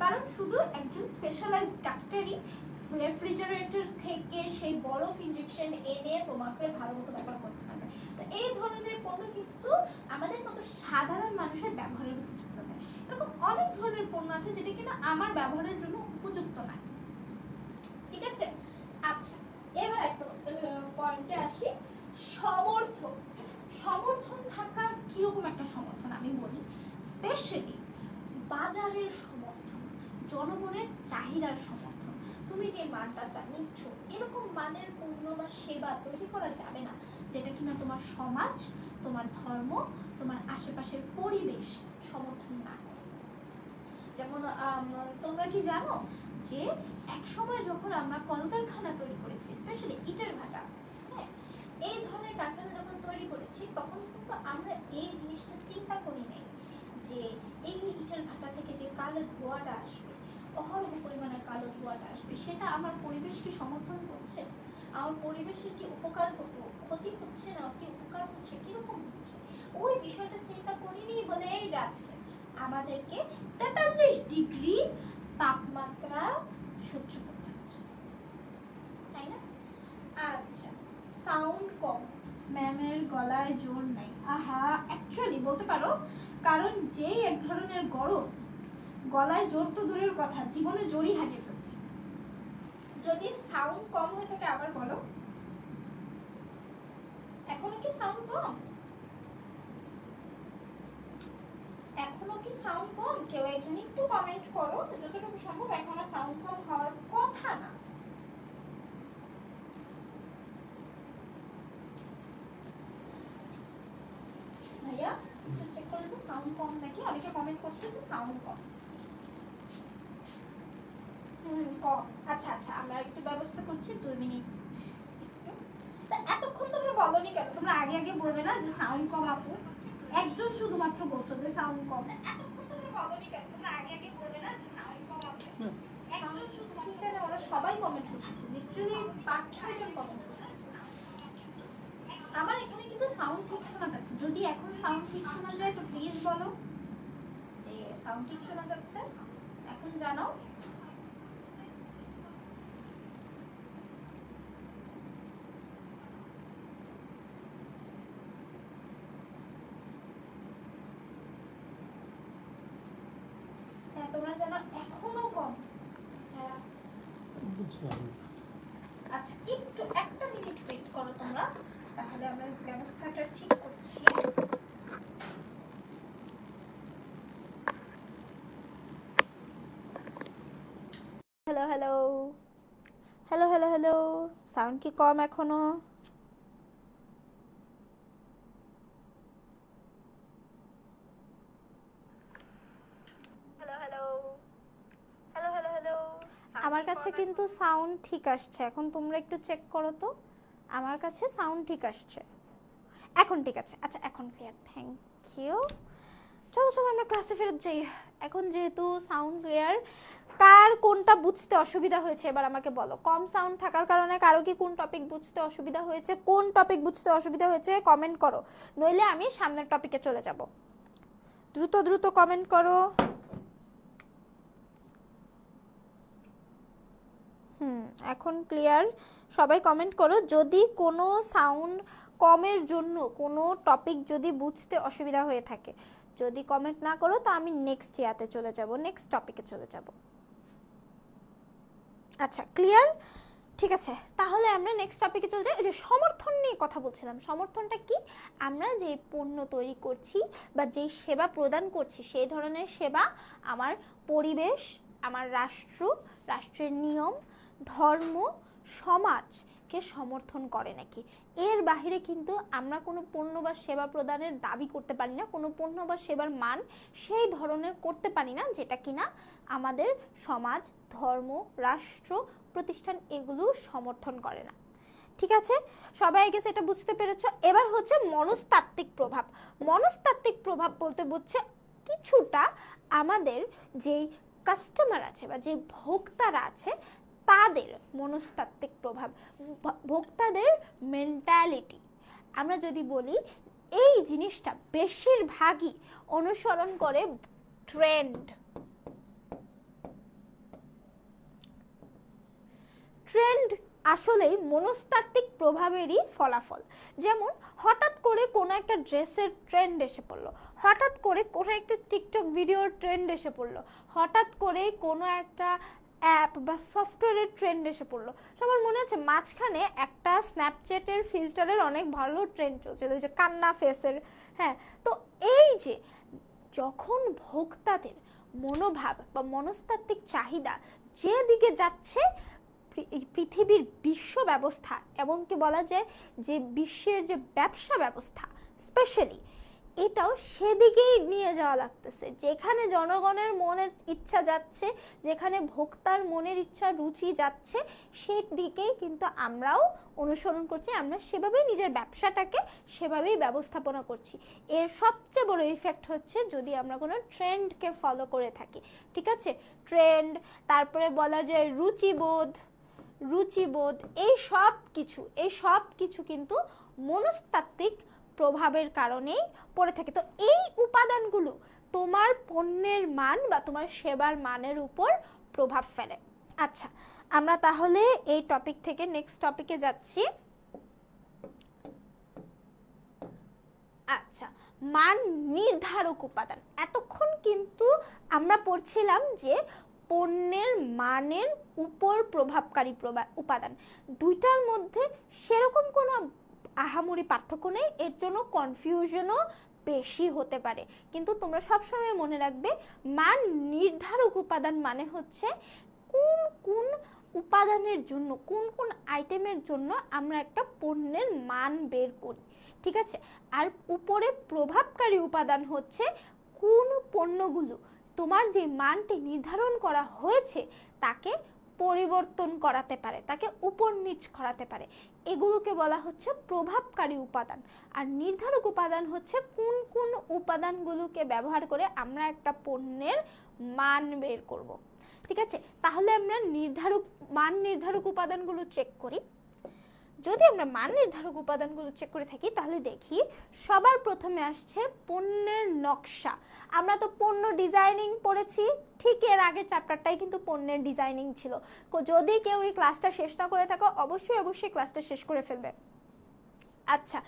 কারণ শুধু একজন স্পেশালাইজড ডাক্তারই রেফ্রিজারেটর থেকে সেই বরফ ইনজেকশন এনে তোমাকে ভালো মতো ব্যবহার করতে পারবে। তো এই ধরনের পণ্য কিন্তু আমাদের মতো সাধারণ মানুষের ব্যবহারের উপযুক্ত নয়। এরকম অনেক ধরনের পণ্য আছে যেটা কিনা আমার ব্যবহারের জন্য উপযুক্ত নয়, ঠিক আছে? আচ্ছা, এবার একটা পয়েন্টে আসি, সমর্থন থাকা কিরকম একটা সমর্থন আমি বলি, স্পেশালি বাজারের সমর্থন, জনগণের চাহিদার সমর্থন। তুমি যে মানটা নিচ্ছ এরকম মানের পণ্য বা সেবা তৈরি করা যাবে না যেটা কিনা তোমার সমাজ, তোমার ধর্ম, তোমার আশেপাশের পরিবেশ সমর্থন না করে। যেমন তোমরা কি জানো যে এক সময় যখন আমরা কলকারখানা তৈরি করেছি, স্পেশালি ইটের ভাটা, হ্যাঁ, এই ধরনের কারখানা যখন তৈরি করেছি তখন কিন্তু আমরা এই জিনিসটা চিন্তা করি নাই যে এই ইটের ভাটা থেকে যে কালো ধোঁয়াটা আসবে, অহরহ পরিমাণে কালো ধোঁয়াটা আসবে, সেটা আমার পরিবেশকে সমর্থন করছে, আমার পরিবেশের কি উপকার ক্ষতি হচ্ছে না কি উপকার হচ্ছে, কিরকম হচ্ছে, ওই বিষয়টা চিন্তা করিনি বলে এই যে আজকে আমাদেরকে 43 ডিগ্রি তাপমাত্রা সহ্য করতে হচ্ছে, তাই না? আচ্ছা, সাউন্ড কম, ম্যামের গলায় জোর নাই। আহা, অ্যাকচুয়ালি বলতে পারো, কারণ যেই এক ধরনের গরম, গলায় জোর তো দূরের কথা, জীবনে জোরই হারিয়ে ফেলছে। যদি সাউন্ড কম হয়ে থাকে আবার বলো। এখনো কি সাউন্ড কম? এখনো কি সাউন্ড কম? কেউ একজন একটু কমেন্ট করো, যতটুকু সম্ভব এখনো সাউন্ড কম হওয়ার কথা না। ভাইয়া চেক করো তো সাউন্ড কম নাকি? অনেকে কমেন্ট করছে যে সাউন্ড কম। কম। আচ্ছা আচ্ছা, আমরা একটু ব্যবস্থা করছি, 2 মিনিট। এতক্ষণ তোমরা বলনি কেন? তোমরা আগে আগে বলবে না যে সাউন্ড কম আপু? একজন শুধুমাত্র বলছো যে সাউন্ড কম। এতক্ষণ তোমরা বলনি কেন? তোমরা আগে আগে বলবে না যে সাউন্ড কম আপু? একজন শুধুমাত্র, ওরা সবাই কমেন্ট করতেছে, লিটারালি 5-6 জন কমেন্ট করতেছে। আমার এখানে কিন্তু সাউন্ড ঠিক শোনা যাচ্ছে। যদি এখন সাউন্ড ঠিক শোনা যায় তো প্লিজ বলো যে সাউন্ড ঠিক শোনা যাচ্ছে, এখন জানাও। তোমরা জানো এখনো কম। আচ্ছা, একটু 1 মিনিট ওয়েট করো তোমরা, তাহলে আমরা ব্যবস্থাটা ঠিক করছি। Hello hello hello hello hello, sound কি কম এখনো? আমার কাছে কিন্তু সাউন্ড ঠিক আসছে। এখন তোমরা একটু চেক করো তো, আমার কাছে সাউন্ড ঠিক আসছে। এখন ঠিক আছে। আচ্ছা, এখন ক্লিয়ার, থ্যাংক ইউ। চলো চলো আমরা ক্লাসে ফেরত যাই। এখন যেহেতু সাউন্ড ক্লিয়ার, কার কোনটা বুঝতে অসুবিধা হয়েছে এবার আমাকে বলো। কম সাউন্ড থাকার কারণে কারো কি কোন টপিক বুঝতে অসুবিধা হয়েছে? কোন টপিক বুঝতে অসুবিধা হয়েছে কমেন্ট করো, নইলে আমি সামনের টপিকে চলে যাব। দ্রুত দ্রুত কমেন্ট করো। এখন ক্লিয়ার, সবাই কমেন্ট করো। যদি কোনো সাউন্ড কমের জন্য কোনো টপিক যদি বুঝতে অসুবিধা হয়ে থাকে, যদি কমেন্ট না করো তো আমি নেক্সট ইয়াতে চলে যাব, নেক্সট টপিকে চলে যাব। আচ্ছা, ক্লিয়ার, ঠিক আছে। তাহলে আমরা নেক্সট টপিকে চলে যাই। এই যে সমর্থন নিয়ে কথা বলছিলাম, সমর্থনটা কি? আমরা যে পণ্য তৈরি করছি বা যেই সেবা প্রদান করছি, সেই ধরনের সেবা আমার পরিবেশ, আমার রাষ্ট্র, রাষ্ট্রের নিয়ম, ধর্ম, সমাজকে সমর্থন করে নাকি। এর বাহিরে কিন্তু আমরা কোনো পণ্য বা সেবা প্রদানের দাবি করতে পারি না, কোনো পণ্য বা সেবার মান সেই ধরনের করতে পারি না যেটা কিনা আমাদের সমাজ, ধর্ম, রাষ্ট্র, প্রতিষ্ঠান এগুলো সমর্থন করে না। ঠিক আছে, সবাই গেছে, এটা বুঝতে পেরেছো? এবার হচ্ছে মনস্তাত্ত্বিক প্রভাব। মনস্তাত্ত্বিক প্রভাব বলতে বুঝছে কিছুটা আমাদের যেই কাস্টমার আছে বা যে ভোক্তারা আছে তাদের মনস্তাত্ত্বিক প্রভাব, ভোক্তাদের মেন্টালিটি। আমরা যদি বলি এই জিনিসটা বেশিরভাগই অনুসরণ করে ট্রেন্ড। ট্রেন্ড আসলেই মনস্তাত্ত্বিক প্রভাবেরই ফলাফল। যেমন হঠাৎ করে কোনো একটা ড্রেসের ট্রেন্ড এসে পড়লো, হঠাৎ করে কোনো একটা টিকটক ভিডিওর ট্রেন্ড এসে পড়লো, হঠাৎ করে কোনো একটা অ্যাপ বা সফটওয়্যারের ট্রেন্ড এসে পড়লো। সবার মনে আছে মাঝখানে একটা স্ন্যাপচ্যাটের ফিল্টারের অনেক ভালো ট্রেন্ড চলছে, ওই যে কান্না ফেসের। হ্যাঁ, তো এই যে যখন ভোক্তাদের মনোভাব বা মনস্তাত্ত্বিক চাহিদা যেদিকে যাচ্ছে, পৃথিবীর বিশ্ব ব্যবস্থা এবং কি বলা যায় যে বিশ্বের যে ব্যবসা ব্যবস্থা স্পেশালি, এটাও সেদিকেই নিয়ে যাওয়া লাগতেছে। যেখানে জনগণের মনের ইচ্ছা যাচ্ছে, যেখানে ভোক্তার মনের ইচ্ছা রুচি যাচ্ছে, সেদিকেই কিন্তু আমরাও অনুসরণ করছি। আমরা সেভাবেই নিজের ব্যবসাটাকে সেভাবেই ব্যবস্থাপনা করছি। এর সবচেয়ে বড় ইফেক্ট হচ্ছে যদি আমরা কোনো ট্রেন্ডকে ফলো করে থাকি। ঠিক আছে, ট্রেন্ড, তারপরে বলা যায় রুচিবোধ, এই সব কিছু কিন্তু মনস্তাত্ত্বিক প্রভাবের কারণেই পড়ে থাকে। তো এই উপাদানগুলো তোমার পণ্যের মান বা তোমার সেবার মানের উপর প্রভাব ফেলে। আচ্ছা, আমরা তাহলে এই টপিক থেকে নেক্সট টপিকে যাচ্ছি। আচ্ছা, মান নির্ধারক উপাদান। এতক্ষণ কিন্তু আমরা পড়ছিলাম যে পণ্যের মানের উপর প্রভাবকারী উপাদান, দুইটার মধ্যে সেরকম কোনো আহামরি পার্থক্য নেই, এর জন্য কনফিউশনও বেশি হতে পারে। কিন্তু তোমরা সবসময় মনে রাখবে মান নির্ধারক উপাদান মানে হচ্ছে কোন কোন উপাদানের জন্য, কোন কোন আইটেমের জন্য আমরা একটা পণ্যের মান বের করি, ঠিক আছে। আর উপরে প্রভাবকারী উপাদান হচ্ছে কোন পণ্যগুলো তোমার যে মানটি নির্ধারণ করা হয়েছে তাকে পরিবর্তন করাতে পারে, তাকে উপর নিচ করাতে পারে, এগুলোকে বলা হচ্ছে প্রভাবকারী উপাদান। আর নির্ধারক উপাদান হচ্ছে কোন কোন উপাদানগুলোকে ব্যবহার করে আমরা একটা পণ্যের মান বের করব, ঠিক আছে। তাহলে আমরা মান নির্ধারক উপাদানগুলো চেক করি। যদি আমরা মান নির্ধারক উপাদানগুলো চেক করে থাকি তাহলে দেখি সবার প্রথমে আসছে পণ্যের নকশা। আমরা তো পণ্য ডিজাইনিং পড়েছি, ঠিক এর আগের চ্যাপ্টারটাই কিন্তু পণ্যের ডিজাইনিং ছিল। যদি কেউ এই ক্লাসটা শেষ না করে থাকো অবশ্যই ক্লাসটা শেষ করে ফেলবে। আচ্ছা,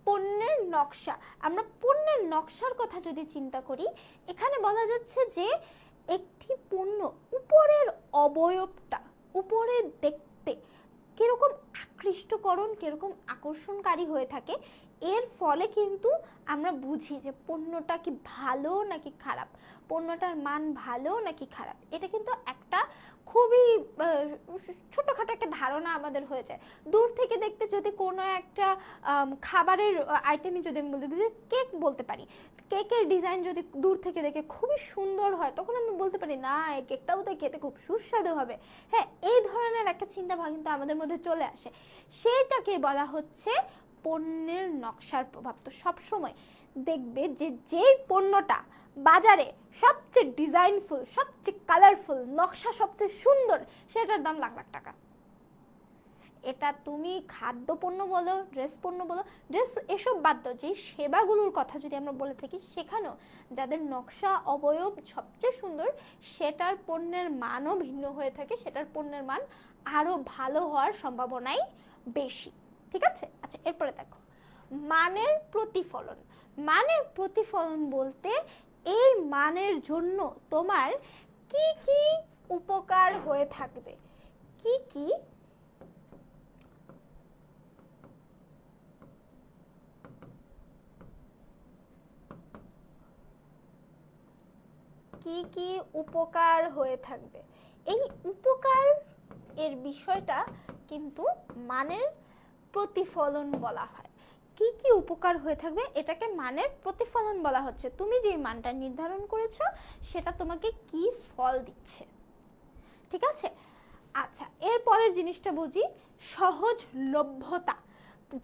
পণ্যের নকশা, আমরা পণ্যের নকশার কথা যদি চিন্তা করি, এখানে বলা যাচ্ছে যে একটি পণ্য উপরের অবয়বটা, উপরে দেখতে কিরকম আকৃষ্টকরণ, কিরকম আকর্ষণকারী হয়ে থাকে, এর ফলে কিন্তু আমরা বুঝি যে পণ্যটা কি ভালো নাকি খারাপ, পণ্যটার মান ভালো নাকি খারাপ। এটা কিন্তু একটা খুবই ছোটোখাটো একটা ধারণা আমাদের হয়ে যায়। দূর থেকে দেখতে যদি কোনো একটা খাবারের আইটেমই যদি আমি বলতে কেক বলতে পারি, কেকের ডিজাইন যদি দূর থেকে দেখে খুবই সুন্দর হয়, তখন আমি বলতে পারি না এই কেকটাও তো খেতে খুব সুস্বাদু হবে। হ্যাঁ, এই ধরনের একটা চিন্তাভাবনা কিন্তু আমাদের মধ্যে চলে আসে, সেইটাকে বলা হচ্ছে পণ্যের নকশার প্রভাব। তো সবসময় দেখবে যে যেই পণ্যটা বাজারে সবচেয়ে ডিজাইনফুল, সবচেয়ে কালারফুল, নকশা সবচেয়ে সুন্দর, সেটার দাম লাখ লাখ টাকা। এটা তুমি খাদ্য পণ্য বলো, ড্রেস পণ্য বলো, ড্রেস এসব বাদ দাও, যে সেবাগুলোর কথা যদি আমরা বলে থাকি সেখানেও যাদের নকশা অবয়ব সবচেয়ে সুন্দর সেটার পণ্যের মানও ভিন্ন হয়ে থাকে, সেটার পণ্যের মান আরও ভালো হওয়ার সম্ভাবনাই বেশি, ঠিক আছে। আচ্ছা, এরপরে দেখো মানের প্রতিফলন। মানের প্রতিফলন বলতে এই মানের জন্য তোমার কি কি উপকার হয়ে থাকবে, কি কি কি কি উপকার হয়ে থাকবে। এই উপকার এর বিষয়টা কিন্তু মানের প্রতিফলন বলা হয়। কি কি উপকার হয়ে থাকবে এটাকে মানের প্রতিফলন বলা হচ্ছে। তুমি যে মানটা নির্ধারণ করেছো সেটা তোমাকে কি ফল দিচ্ছে, ঠিক আছে। আচ্ছা, এরপরের জিনিসটা বুঝি, সহজলভ্যতা।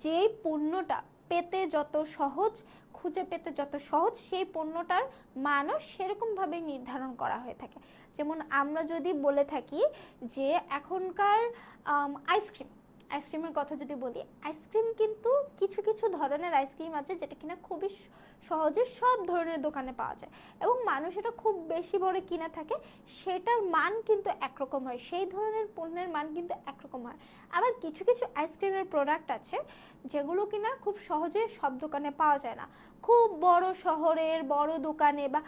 যে পণ্যটা পেতে যত সহজ, খুঁজে পেতে যত সহজ, সেই পণ্যটার মানও সেরকমভাবে নির্ধারণ করা হয়ে থাকে। যেমন আমরা যদি বলে থাকি যে এখনকার আইসক্রিমের কথা যদি বলি, আইসক্রিম কিন্তু কিছু কিছু ধরনের আইসক্রিম আছে যেটা কিনা খুবই সহজে সব ধরনের দোকানে পাওয়া যায় এবং মানুষ এটা খুব বেশি বড় কিনে থাকে, সেটার মান কিন্তু একরকম হয়, সেই ধরনের পণ্যের মান কিন্তু একরকম হয়। আবার কিছু কিছু আইসক্রিমের প্রোডাক্ট আছে যেগুলো কিনা খুব সহজে সব দোকানে পাওয়া যায় না। খুব বড় শহরের বড় দোকানে বা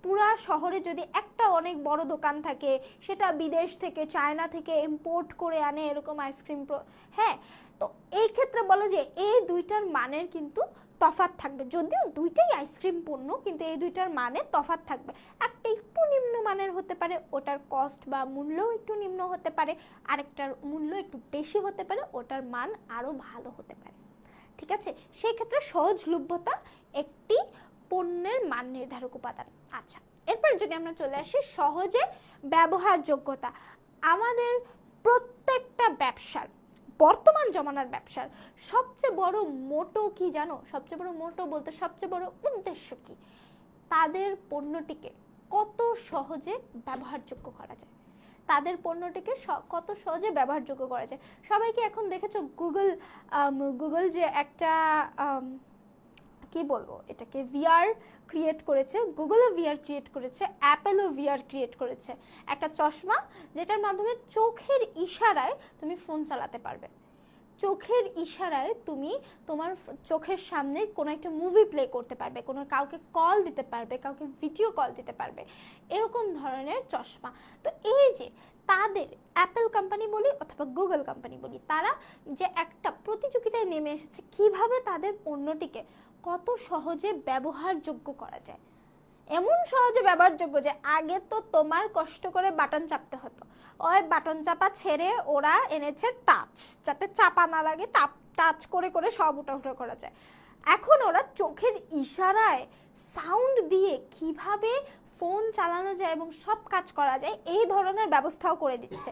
পুরা শহরে যদি একটা অনেক বড় দোকান থাকে, সেটা বিদেশ থেকে, চায়না থেকে ইম্পোর্ট করে আনে এরকম আইসক্রিম। হ্যাঁ, তো এই ক্ষেত্রে বলো যে এই দুইটার মানের কিন্তু তফাৎ থাকবে, যদিও দুইটাই আইসক্রিম পণ্য কিন্তু এই দুইটার মানে তফাৎ থাকবে। একটা একটু নিম্ন মানের হতে পারে, ওটার কস্ট বা মূল্যও একটু নিম্ন হতে পারে, আরেকটার মূল্য একটু বেশি হতে পারে, ওটার মান আরও ভালো হতে পারে, ঠিক আছে। সেই ক্ষেত্রে সহজলভ্যতা একটি পণ্যের মান নির্ধারক উপাদান। আচ্ছা, এরপর যদি আমরা চলে আসি সহজে ব্যবহারযোগ্যতা। আমাদের প্রত্যেকটা ব্যবসার, বর্তমান জমানার ব্যবসার সবচেয়ে বড় মোটো কি জানো? সবচেয়ে বড় মোটো বলতে সবচেয়ে বড় উদ্দেশ্য কি? তাদের পণ্যটিকে কত সহজে ব্যবহারযোগ্য করা যায়, তাদের পণ্যটিকে কত সহজে ব্যবহারযোগ্য করা যায়। সবাইকে এখন দেখেছো গুগল যে একটা কি বলবো এটাকে ভিআর ক্রিয়েট করেছে, গুগলও ভিআর ক্রিয়েট করেছে, অ্যাপেলও ভিআর ক্রিয়েট করেছে, একটা চশমা যেটার মাধ্যমে চোখের ইশারায় তুমি ফোন চালাতে পারবে। চোখের ইশারায় তুমি তোমার চোখের সামনে কোনো একটা মুভি প্লে করতে পারবে, কোনো কাউকে কল দিতে পারবে, কাউকে ভিডিও কল দিতে পারবে, এরকম ধরনের চশমা। তো এই যে তাদের অ্যাপেল কোম্পানি বলি অথবা গুগল কোম্পানি বলি, তারা যে একটা প্রতিযোগিতায় নেমে এসেছে কিভাবে তাদের পণ্যটিকে কত সহজে ব্যবহারযোগ্য করা যায়। এমন সহজে ব্যবহারযোগ্য যে আগে তো তোমার কষ্ট করে বাটন চাপতে হতো, ওই বাটন চাপা ছেড়ে ওরা এনেছে টাচ, যাতে চাপা না লাগে, টাচ করে করে সব উঠাউঠা করা যায়। এখন ওরা চোখের ইশারায় সাউন্ড দিয়ে কিভাবে ফোন চালানো যায় এবং সব কাজ করা যায় এই ধরনের ব্যবস্থাও করে দিচ্ছে।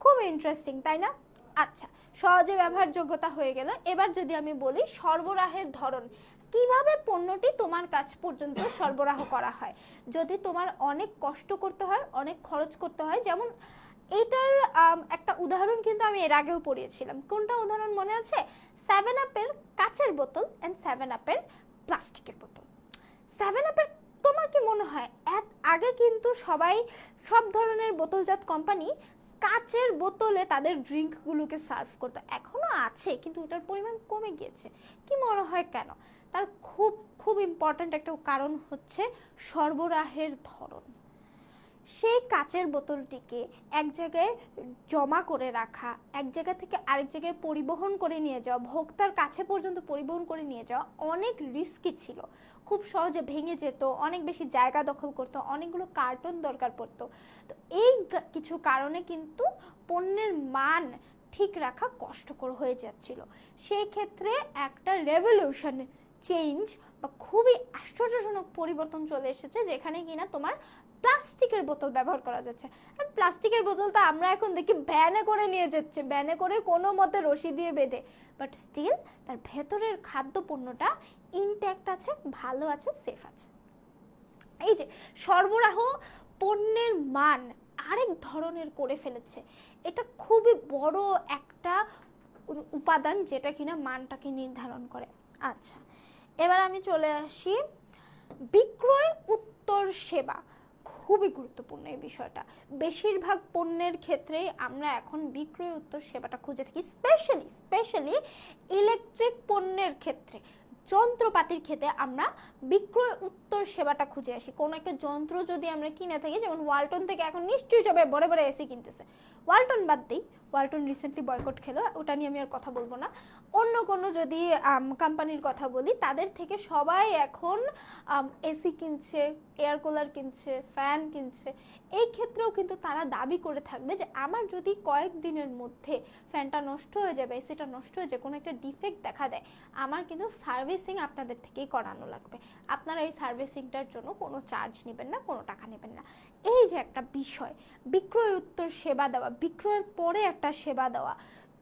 খুব ইন্টারেস্টিং, তাই না? আচ্ছা, সহজে ব্যবহারযোগ্যতা হয়ে গেল। এবার যদি আমি বলি সরবরাহের ধরন, কিভাবে পণ্যটি তোমার কাছ পর্যন্ত সরবরাহ করা হয়। যদি তোমার অনেক কষ্ট করতে হয়, অনেক খরচ করতে হয়, যেমন এটার একটা উদাহরণ কিন্তু আমি এর আগেও পড়িয়েছিলাম। কোনটা উদাহরণ মনে আছে? 7 আপের কাচের বোতল অ্যান্ড 7 আপের প্লাস্টিকের বোতল। 7 আপের তোমার কি মনে হয় আগে কিন্তু সবাই সব ধরনের বোতলজাত কোম্পানি কাচের বোতলে তাদের ড্রিঙ্কগুলোকে সার্ভ করতো, এখনো আছে কিন্তু ওটার পরিমাণ কমে গিয়েছে। কি মনে হয় কেন? তার খুব খুব ইম্পর্ট্যান্ট একটা কারণ হচ্ছে সরবরাহের ধরন। সেই কাচের বোতলটিকে এক জায়গায় জমা করে রাখা, এক জায়গা থেকে আরেক জায়গায় পরিবহন করে নিয়ে যাওয়া, ভোক্তার কাছে পর্যন্ত পরিবহন করে নিয়ে যাওয়া অনেক রিস্কি ছিল। খুব সহজে ভেঙে যেত, অনেক বেশি জায়গা দখল করতো, অনেকগুলো কার্টন দরকার পড়তো। তো এই কিছু কারণে কিন্তু পণ্যের মান ঠিক রাখা কষ্টকর হয়ে যাচ্ছিল। সেই ক্ষেত্রে একটা রেভলিউশন চেঞ্জ বা খুবই আশ্চর্যজনক পরিবর্তন চলে এসেছে, যেখানে কিনা তোমার প্লাস্টিকের বোতল ব্যবহার করা যাচ্ছে। আর প্লাস্টিকের বোতলটা আমরা এখন দেখি ভ্যানে করে নিয়ে যাচ্ছে, ভ্যানে করে কোনো মতে রশি দিয়ে বেঁধে, বাট স্টিল তার ভেতরের খাদ্য পণ্যটা ইনট্যাক্ট আছে, ভালো আছে, সেফ আছে। এই যে সরবরাহ, পণ্যের মান আরেক ধরনের করে ফেলেছে। এটা খুবই বড় একটা উপাদান যেটা কিনা মানটাকে নির্ধারণ করে। আচ্ছা, এবার আমি চলে আসি বিক্রয় উত্তর সেবা। খুবই গুরুত্বপূর্ণ এই বিষয়টা। বেশিরভাগ পণ্যের ক্ষেত্রেই আমরা এখন বিক্রয় উত্তর সেবাটা খুঁজে থাকি, স্পেশালি ইলেকট্রিক পণ্যের ক্ষেত্রে, যন্ত্রপাতির ক্ষেত্রে আমরা বিক্রয় উত্তর সেবাটা খুঁজে আসি। কোনো একটা যন্ত্র যদি আমরা কিনে থাকি, যেমন ওয়ালটন থেকে এখন নিশ্চয়ই সবাই বড় বড় এসি কিনতেছে, ওয়ালটন বাদ দিই, ওয়ালটন রিসেন্টলি বয়কট খেলো, ওটা নিয়ে আমি আর কথা বলবো না। অন্য কোনো যদি কোম্পানির কথা বলি, তাদের থেকে সবাই এখন এসি কিনছে, এয়ার কুলার কিনছে, ফ্যান কিনছে। এই ক্ষেত্রেও কিন্তু তারা দাবি করে থাকবে যে আমার যদি কয়েকদিনের মধ্যে ফ্যানটা নষ্ট হয়ে যাবে, এসিটা নষ্ট হয়ে যায়, কোনো একটা ডিফেক্ট দেখা দেয়, আমার কিন্তু সার্ভিসিং আপনাদের থেকেই করানো লাগবে। আপনারা এই সার্ভিসিংটার জন্য কোনো চার্জ নেবেন না, কোনো টাকা নেবেন না। এই যে একটা বিষয়, বিক্রয় উত্তর সেবা দেওয়া, বিক্রয়ের পরে একটা সেবা দেওয়া,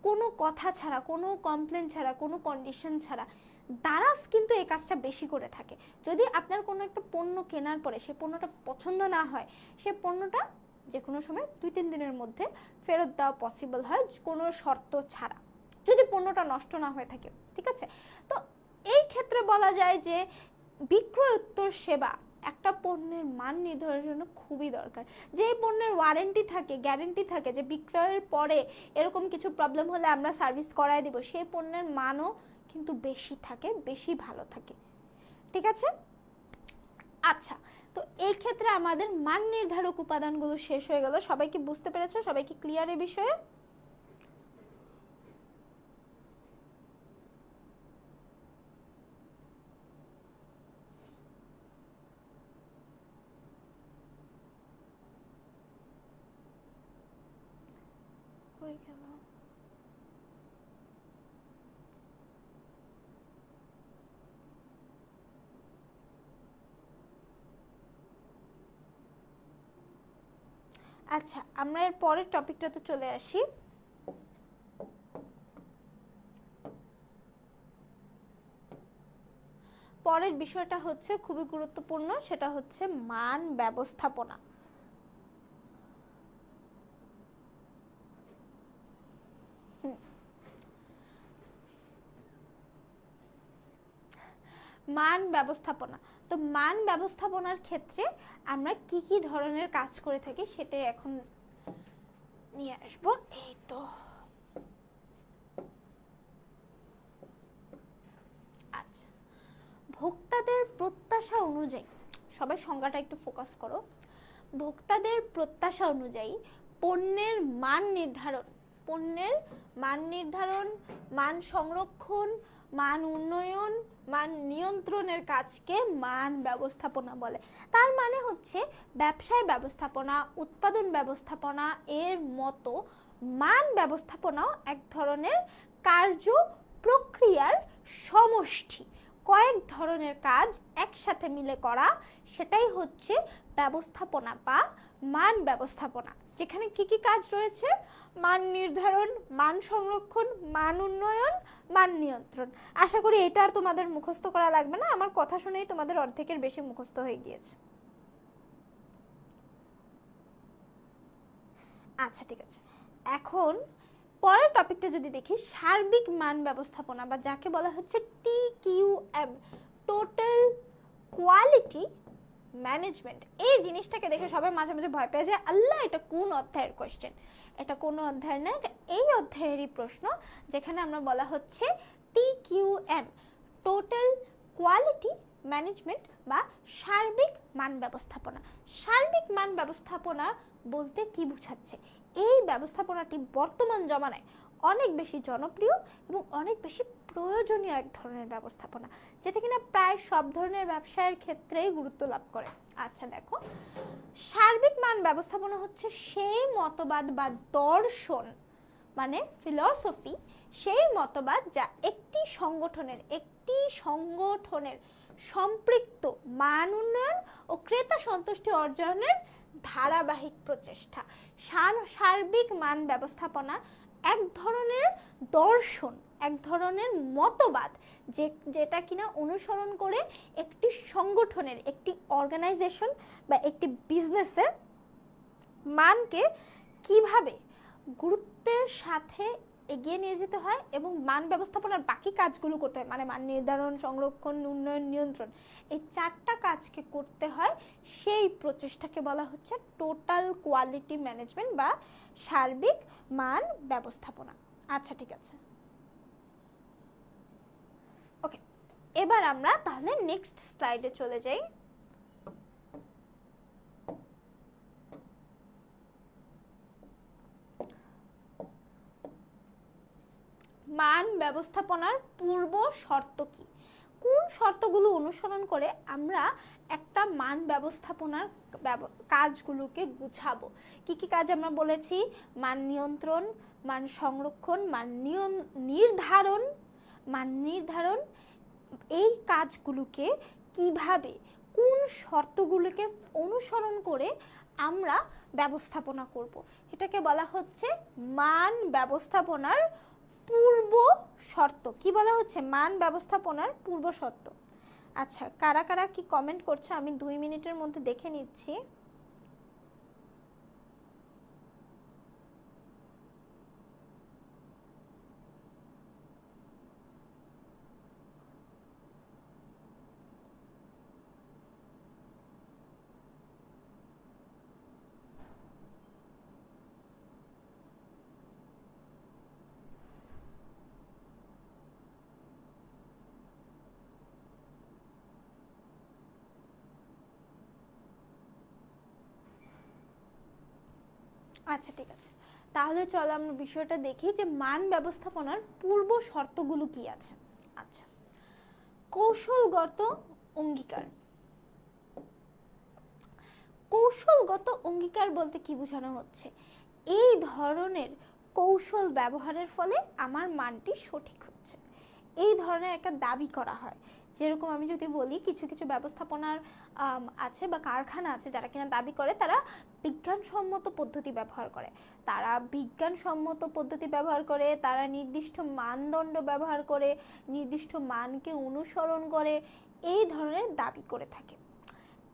কোনো কথা ছাড়া, কোনো কমপ্লেন ছাড়া, কোনো কন্ডিশন ছাড়া, দারাজ কিন্তু এই কাজটা বেশি করে থাকে। যদি আপনার কোনো একটা পণ্য কেনার পরে সে পণ্যটা পছন্দ না হয়, সে পণ্যটা যে কোনো সময় 2-3 দিনের মধ্যে ফেরত দেওয়া পসিবল হয়, কোনো শর্ত ছাড়া, যদি পণ্যটা নষ্ট না হয়ে থাকে, ঠিক আছে? তো এই ক্ষেত্রে বলা যায় যে বিক্রয় উত্তর সেবা একটা পণ্যের মান নির্ধারণের জন্য খুবই দরকার। যে পণ্যের ওয়ারেন্টি থাকে, গ্যারেন্টি থাকে, যে বিক্রয়ের পরে এরকম কিছু প্রবলেম হলে আমরা সার্ভিস করায় দিব, সেই পণ্যের মানও কিন্তু বেশি থাকে, বেশি ভালো থাকে, ঠিক আছে? আচ্ছা, তো এই ক্ষেত্রে আমাদের মান নির্ধারক উপাদানগুলো শেষ হয়ে গেল। সবাই কি বুঝতে পেরেছো? সবাই কি ক্লিয়ার এই বিষয়ে? হয়ে গেল। আচ্ছা, আমরা এর পরের টপিকটাতে চলে আসি। পরের বিষয়টা হচ্ছে খুবই গুরুত্বপূর্ণ, সেটা হচ্ছে মান ব্যবস্থাপনা। মান ব্যবস্থাপনা। তো মান ব্যবস্থাপনার ক্ষেত্রে আমরা কি কি ধরনের কাজ করে থাকি সেটাই এখন নিয়ে আসবো। এই তো ভোক্তাদের প্রত্যাশা অনুযায়ী, সবাই সংজ্ঞাটা একটু ফোকাস করো, ভোক্তাদের প্রত্যাশা অনুযায়ী পণ্যের মান নির্ধারণ, পণ্যের মান নির্ধারণ, মান সংরক্ষণ, মান উন্নয়ন, মান নিয়ন্ত্রণের কাজকে মান ব্যবস্থাপনা বলে। তার মানে হচ্ছে ব্যবসায় ব্যবস্থাপনা, উৎপাদন ব্যবস্থাপনা এর মতো মান ব্যবস্থাপনাও এক ধরনের কার্য প্রক্রিয়ার সমষ্টি, কয়েক ধরনের কাজ একসাথে মিলে করা, সেটাই হচ্ছে ব্যবস্থাপনা বা মান ব্যবস্থাপনা। যেখানে কি কি কাজ রয়েছে? মান নির্ধারণ, মান সংরক্ষণ, মান উন্নয়ন, মান নিয়ন্ত্রণ। আশা করি এটা আর তোমাদের মুখস্থ করা লাগবে না, আমার কথা শুনেই তোমাদের অর্ধেকের বেশি মুখস্থ হয়ে গিয়েছে। আচ্ছা ঠিক আছে, এখন পরের টপিকটা যদি দেখি, সার্বিক মান ব্যবস্থাপনা বা যাকে বলা হচ্ছে TQM, টোটাল কোয়ালিটি ম্যানেজমেন্ট। এই জিনিসটাকে দেখে সবাই মাঝে মাঝে ভয় পেয়ে যায়, আল্লাহ এটা কোন অধ্যায়ের কোয়েশ্চেন। এটা কোনো অধ্যায়ের না, এটা এই অধ্যায়েরই প্রশ্ন, যেখানে আমরা বলা হচ্ছে TQM, টোটাল কোয়ালিটি ম্যানেজমেন্ট বা সার্বিক মান ব্যবস্থাপনা। সার্বিক মান ব্যবস্থাপনা বলতে কি বোঝাচ্ছে? এই ব্যবস্থাপনাটি বর্তমান জমানায় অনেক বেশি জনপ্রিয় এবং অনেক বেশি প্রয়োজনীয় এক ধরনের ব্যবস্থাপনা, যেটা কিনা প্রায় সব ধরনের ব্যবসায়ের ক্ষেত্রেই গুরুত্ব লাভ করে। আচ্ছা দেখো, সার্বিক মান ব্যবস্থাপনা হচ্ছে সেই মতবাদ বা দর্শন, মানে ফিলসফি, সেই মতবাদ যা একটি সংগঠনের সম্পৃক্ত মান উন্নয়ন ও ক্রেতা সন্তুষ্টি অর্জনের ধারাবাহিক প্রচেষ্টা। সার্বিক মান ব্যবস্থাপনা এক ধরনের দর্শন, এক ধরনের মতবাদ, যেটা কিনা অনুসরণ করে একটি সংগঠনের, একটি অর্গানাইজেশন বা একটি বিজনেসের মানকে কিভাবে গুরুত্বের সাথে এগিয়ে নিয়ে যেতে হয় এবং মান ব্যবস্থাপনার বাকি কাজগুলো করতে হয়, মানে মান নির্ধারণ, সংরক্ষণ, উন্নয়ন, নিয়ন্ত্রণ, এই চারটা কাজকে করতে হয়, সেই প্রচেষ্টাকে বলা হচ্ছে টোটাল কোয়ালিটি ম্যানেজমেন্ট বা সার্বিক মান ব্যবস্থাপনা। আচ্ছা ঠিক আছে, ওকে, এবার আমরা তাহলে নেক্সট স্লাইডে চলে যাই। মান ব্যবস্থাপনার পূর্ব শর্ত কি? কোন শর্তগুলো অনুসরণ করে আমরা একটা মান ব্যবস্থাপনার কাজগুলোকে গুছাবো? কি কি কাজ আমরা বলেছি? মান নিয়ন্ত্রণ, মান সংরক্ষণ, মান নির্ধারণ, এই কাজগুলোকে কিভাবে, কোন শর্তগুলোকে অনুসরণ করে আমরা ব্যবস্থাপনা করব, এটাকে বলা হচ্ছে মান ব্যবস্থাপনার পূর্ব শর্ত। কি বলা হচ্ছে? মান ব্যবস্থাপনার পূর্ব শর্ত। আচ্ছা, কারা কারা কি কমেন্ট করছে আমি 2 মিনিটের মধ্যে দেখে নিচ্ছি। আচ্ছা ঠিক আছে, তাহলে চলো আমরা বিষয়টা দেখি যে মান ব্যবস্থাপনার পূর্ব শর্তগুলো কি আছে। আচ্ছা, কৌশলগত অঙ্গীকার। কৌশলগত অঙ্গীকার বলতে কি বোঝানো হচ্ছে? এই ধরনের কৌশল ব্যবহারের ফলে আমার মানটি সঠিক হচ্ছে, এই ধরনের একটা দাবি করা হয়। যেরকম আমি যদি বলি, কিছু কিছু ব্যবস্থাপনার আছে বা কারখানা আছে যারা কিনা দাবি করে তারা বিজ্ঞানসম্মত পদ্ধতি ব্যবহার করে, তারা নির্দিষ্ট মানদণ্ড ব্যবহার করে, নির্দিষ্ট মানকে অনুসরণ করে, এই ধরনের দাবি করে থাকে।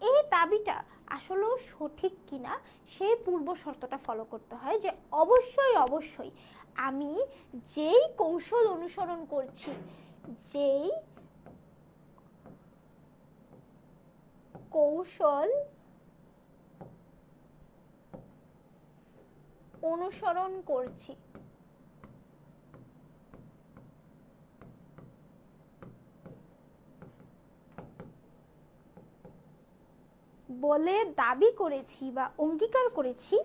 এই দাবিটা আসলেও সঠিক কিনা সেই পূর্ব শর্তটা ফলো করতে হয়, যে অবশ্যই আমি যেই কৌশল অনুসরণ করছি, যেই কৌশল অনুসরণ করছি বলে দাবি করেছি বা অঙ্গীকার করেছি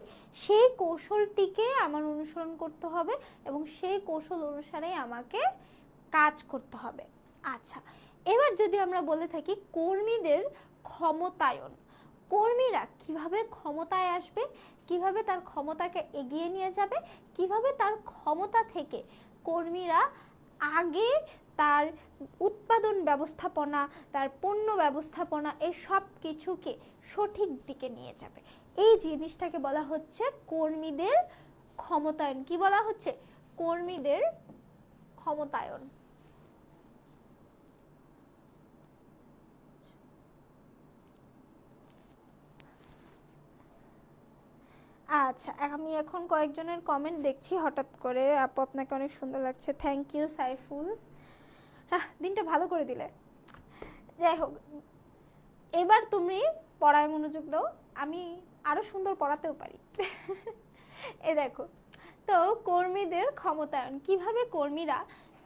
সেই কৌশলটিকে আমার অনুসরণ করতে হবে এবং সেই কৌশল অনুসারে আমাকে কাজ করতে হবে। আচ্ছা, এবার যদি আমরা বলে থাকি কর্মীদের ক্ষমতায়ন, কর্মীরা কিভাবে ক্ষমতায় আসবে, কিভাবে তার ক্ষমতাকে এগিয়ে নিয়ে যাবে, কিভাবে তার ক্ষমতা থেকে কর্মীরা আগে তার উৎপাদন ব্যবস্থাপনা, তার পণ্য ব্যবস্থাপনা, এই সব কিছুকে সঠিক দিকে নিয়ে যাবে, এই জিনিসটাকে বলা হচ্ছে কর্মীদের ক্ষমতায়ন। কি বলা হচ্ছে? কর্মীদের ক্ষমতায়ন। আচ্ছা, আমি এখন কয়েকজনের কমেন্ট দেখছি হঠাৎ করে। আপু আপনাকে অনেক সুন্দর লাগছে, থ্যাংক ইউ সাইফুল। হ্যাঁ, দিনটা ভালো করে দিলে। যাই হোক, এবার তুমি পড়ায় মনোযোগ দাও, আমি আরো সুন্দর পড়াতেও পারি। এ দেখো, তো কর্মীদের ক্ষমতায়ন, কিভাবে কর্মীরা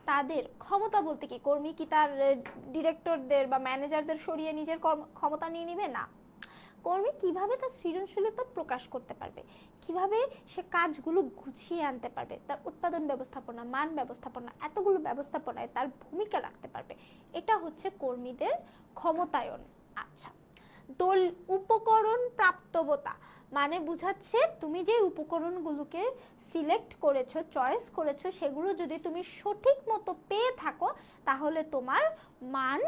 তাদের ক্ষমতা, বলতে কি কর্মী কি তার ডিরেক্টরদের বা ম্যানেজারদের সরিয়ে নিজের ক্ষমতা নিয়ে নিবে? না, কর্মী কিভাবে তার সৃজনশীলতা প্রকাশ করতে পারবে, কিভাবে সে কাজগুলো গুছিয়ে আনতে পারবে, তার উৎপাদন ব্যবস্থাপনা, মান ব্যবস্থাপনা, এতগুলো ব্যবস্থাপনায় তার ভূমিকা রাখতে পারবে, এটা হচ্ছে কর্মীদের ক্ষমতায়ন। আচ্ছা, উপকরণ প্রাপ্তবতা মানে বুঝাচ্ছে তুমি যে উপকরণগুলোকে সিলেক্ট করেছো, চয়েস করেছো, সেগুলো যদি তুমি সঠিক মতো পেয়ে থাকো তাহলে তোমার মান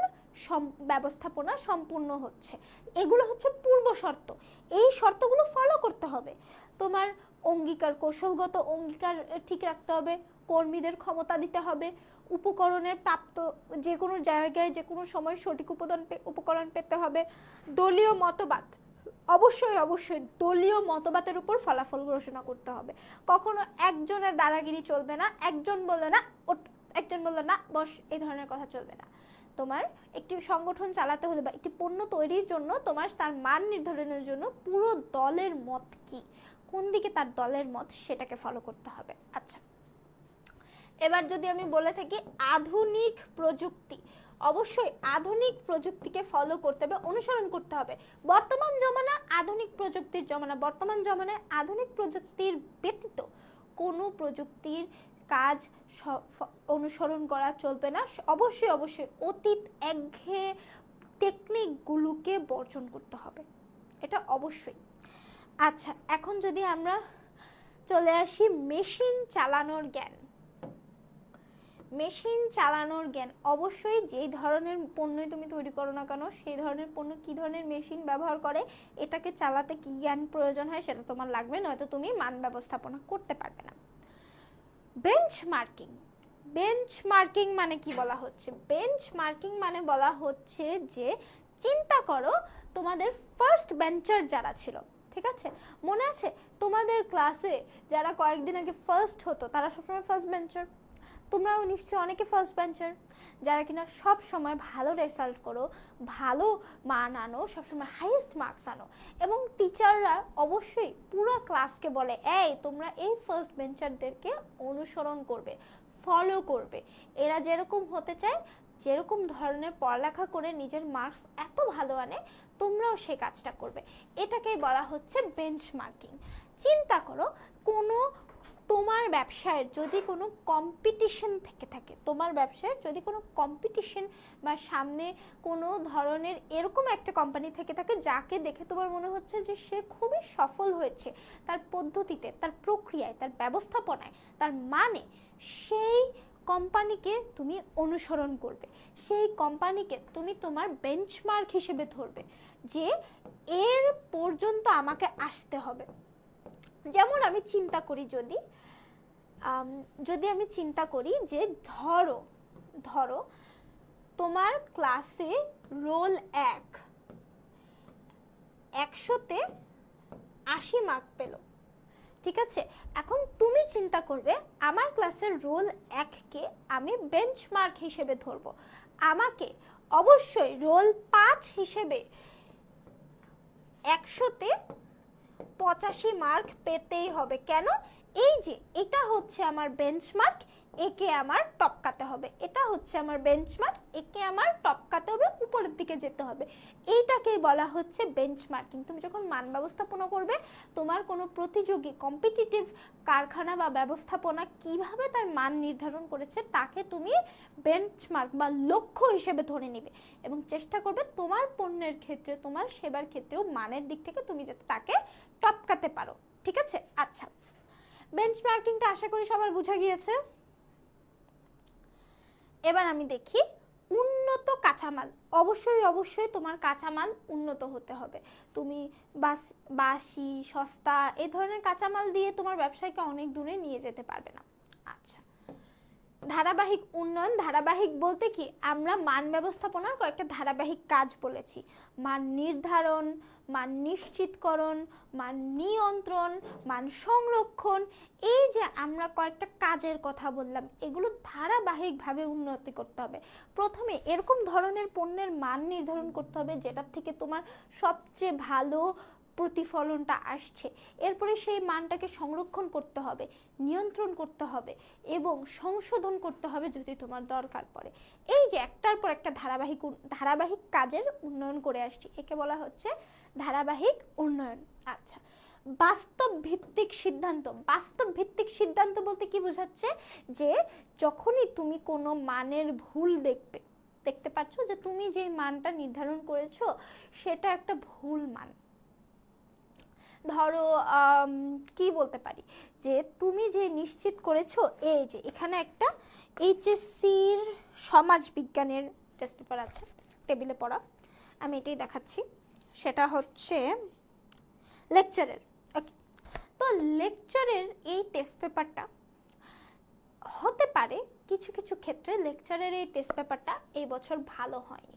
ব্যবস্থাপনা সম্পূর্ণ হচ্ছে। এগুলো হচ্ছে পূর্ব শর্ত, এই শর্তগুলো ফলো করতে হবে। তোমার অঙ্গীকার, কৌশলগত অঙ্গীকার ঠিক রাখতে হবে, কর্মীদের ক্ষমতা দিতে হবে, উপকরণের প্রাপ্ত, যে কোনো জায়গায় যে কোনো সময় সঠিক উপকরণ পেতে হবে, দলীয় মতবাদ, অবশ্যই অবশ্যই দলীয় মতবাদের উপর ফলাফল ঘোষণা করতে হবে। কখনো একজনের দাদাগিরি চলবে না, একজন বললে না একজন বললো না বস, এই ধরনের কথা চলবে না। তোমার একটি সংগঠন চালাতে হলে বা একটি পণ্য তৈরির জন্য তোমার তার মান নির্ধারণের জন্য পুরো দলের মত কি, কোন দিকে তার দলের মত, সেটাকে ফলো করতে হবে। আচ্ছা, এবার যদি আমি বলে থাকি আধুনিক প্রযুক্তি, অবশ্যই আধুনিক প্রযুক্তিকে ফলো করতে হবে, অনুসরণ করতে হবে। বর্তমান জমানা আধুনিক প্রযুক্তির জমানা, বর্তমান জমানায় আধুনিক প্রযুক্তির ব্যতীত কোনো প্রযুক্তির কাজ অনুসরণ করা চলবে না। অবশ্যই অবশ্যই অতীত একঘেয়ে টেকনিকগুলোকে বর্জন করতে হবে, এটা অবশ্যই। আচ্ছা, এখন যদি আমরা চলে আসি মেশিন চালানোর জ্ঞান। মেশিন চালানোর জ্ঞান, অবশ্যই যেই ধরনের পণ্যই তুমি তৈরি করো না কেন, সেই ধরনের পণ্য কী ধরনের মেশিন ব্যবহার করে, এটাকে চালাতে কী জ্ঞান প্রয়োজন হয় সেটা তোমার লাগবে, নয়তো তুমি মান ব্যবস্থাপনা করতে পারবে না। বেঞ্চমার্কিং, বেঞ্চমার্কিং মানে কি বলা হচ্ছে? বেঞ্চমার্কিং মানে বলা হচ্ছে যে চিন্তা করো তোমাদের ফার্স্ট বেঞ্চার যারা ছিল, ঠিক আছে, মনে আছে তোমাদের ক্লাসে যারা কয়েকদিন আগে ফার্স্ট হতো তারা সবসময় ফার্স্ট বেঞ্চার, তোমরাও নিশ্চয়ই অনেকে ফার্স্ট বেঞ্চার, যারা কিনা সব সময় ভালো রেজাল্ট করো, ভালো মান আনো, সবসময় হাইয়েস্ট মার্কস আনো, এবং টিচাররা অবশ্যই পুরো ক্লাসকে বলে এই তোমরা এই ফার্স্ট বেঞ্চারদেরকে অনুসরণ করবে, ফলো করবে, এরা যেরকম হতে চায়, যেরকম ধরনের পড়ালেখা করে নিজের মার্কস এত ভালো আনে, তোমরাও সেই কাজটা করবে, এটাকেই বলা হচ্ছে বেঞ্চমার্কিং। চিন্তা করো কোনো তোমার ব্যবসায় যদি কোনো কম্পিটিশন থেকে থাকে, তোমার ব্যবসায় যদি কোনো কম্পিটিশন বা সামনে কোনো ধরনের এরকম একটা কোম্পানি থেকে থাকে যাকে দেখে তোমার মনে হচ্ছে যে সে খুবই সফল হয়েছে তার পদ্ধতিতে, তার প্রক্রিয়ায়, তার ব্যবস্থাপনায়, তার মানে, সেই কোম্পানিকে তুমি অনুসরণ করবে, সেই কোম্পানিকে তুমি তোমার বেঞ্চমার্ক হিসেবে ধরবে যে এর পর্যন্ত আমাকে আসতে হবে। যেমন আমি চিন্তা করি, যদি আমি চিন্তা করি যে ধরো তোমার ক্লাসে রোল 100তে 80 মার্ক পেল, ঠিক আছে, এখন তুমি চিন্তা করবে আমার ক্লাসের রোল 1কে আমি বেঞ্চমার্ক হিসেবে ধরবো, আমাকে অবশ্যই রোল 5 হিসেবে 100তে 85 মার্ক পেতেই হবে। কেন? এই যে এটা হচ্ছে আমার বেঞ্চমার্ক, একে আমার টপকাতে হবে, এটা হচ্ছে আমার বেঞ্চমার্ক, একে আমার টপকাতে হবে, উপরের দিকে যেতে হবে, এইটাকেই বলা হচ্ছে বেঞ্চমার্কিং। তুমি যখন মান ব্যবস্থাপনা করবে, তোমার কোনো প্রতিযোগী কম্পিটিটিভ কারখানা বা ব্যবস্থাপনা কিভাবে তার মান নির্ধারণ করেছে তাকে তুমি বেঞ্চমার্ক বা লক্ষ্য হিসেবে ধরে নিবে এবং চেষ্টা করবে তোমার পণ্যের ক্ষেত্রে, তোমার সেবার ক্ষেত্রেও মানের দিক থেকে তুমি যাতে তাকে টপকাতে পারো। ঠিক আছে? আচ্ছা, বেঞ্চমার্কিংটা আশা করি সবার বোঝা গিয়েছে। এবার আমি দেখি উন্নত কাঁচামাল। অবশ্যই অবশ্যই তোমার কাঁচামাল উন্নত হতে হবে। তুমি বাসি সস্তা এই ধরনের কাঁচামাল দিয়ে তোমার ব্যবসায়কে অনেক দূরে নিয়ে যেতে পারবে না। আচ্ছা, ধারাবাহিক উন্নয়ন। ধারাবাহিক বলতে কি, আমরা মান ব্যবস্থাপনার কয়েকটা ধারাবাহিক কাজ বলেছি: মান নির্ধারণ, মান নিশ্চিতকরণ, মান নিয়ন্ত্রণ, মান সংরক্ষণ। এই যে আমরা কয়েকটা কাজের কথা বললাম, এগুলো ধারাবাহিকভাবে উন্নতি করতে হবে। প্রথমে এরকম ধরনের পণ্যের মান নির্ধারণ করতে হবে যেটার থেকে তোমার সবচেয়ে ভালো প্রতিফলনটা আসছে। এরপরে সেই মানটাকে সংরক্ষণ করতে হবে, নিয়ন্ত্রণ করতে হবে এবং সংশোধন করতে হবে যদি তোমার দরকার পড়ে। এই যে একটার পর একটা ধারাবাহিক কাজের উন্নয়ন করে আসছি, একে বলা হচ্ছে ধারাবাহিক উন্নয়ন। আচ্ছা, বাস্তব ভিত্তিক সিদ্ধান্ত। বাস্তব ভিত্তিক সিদ্ধান্ত বলতে কি বোঝাচ্ছে? যে যখনই তুমি কোনো মানের ভুল দেখতে পাচ্ছ যে তুমি যে মানটা নির্ধারণ করেছো সেটা একটা ভুল মান। ধরো কি বলতে পারি, যে তুমি যে নিশ্চিত করেছো, এই যে এখানে একটা এইচএসসির সমাজ বিজ্ঞানের টেস্ট পেপার আছে টেবিলে পড়া, আমি এটাই দেখাচ্ছি, সেটা হচ্ছে লেকচারের। ওকে, তো লেকচারের এই টেস্ট পেপারটা হতে পারে কিছু কিছু ক্ষেত্রে লেকচারের এই টেস্ট পেপারটা এই বছর ভালো হয়নি।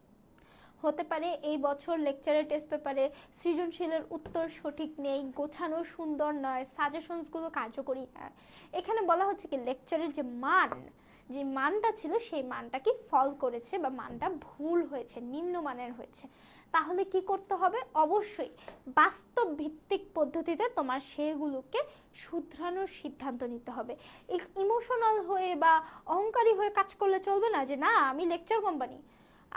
হতে পারে এই বছর লেকচারের টেস্ট পেপারে সৃজনশীলের উত্তর সঠিক নেই, গোছানো সুন্দর নয়, সাজেশনসগুলো কার্যকরী নয়। এখানে বলা হচ্ছে কি লেকচারের যে মানটা ছিল সেই মানটা কি ফল করেছে বা মানটা ভুল হয়েছে, নিম্নমানের হয়েছে। তাহলে কি করতে হবে? অবশ্যই বাস্তব ভিত্তিক পদ্ধতিতে তোমার সেগুলোকে শুধরানোর সিদ্ধান্ত নিতে হবে। ইমোশনাল হয়ে বা অহংকারী হয়ে কাজ করলে চলবে না, যে না আমি লেকচার কোম্পানি,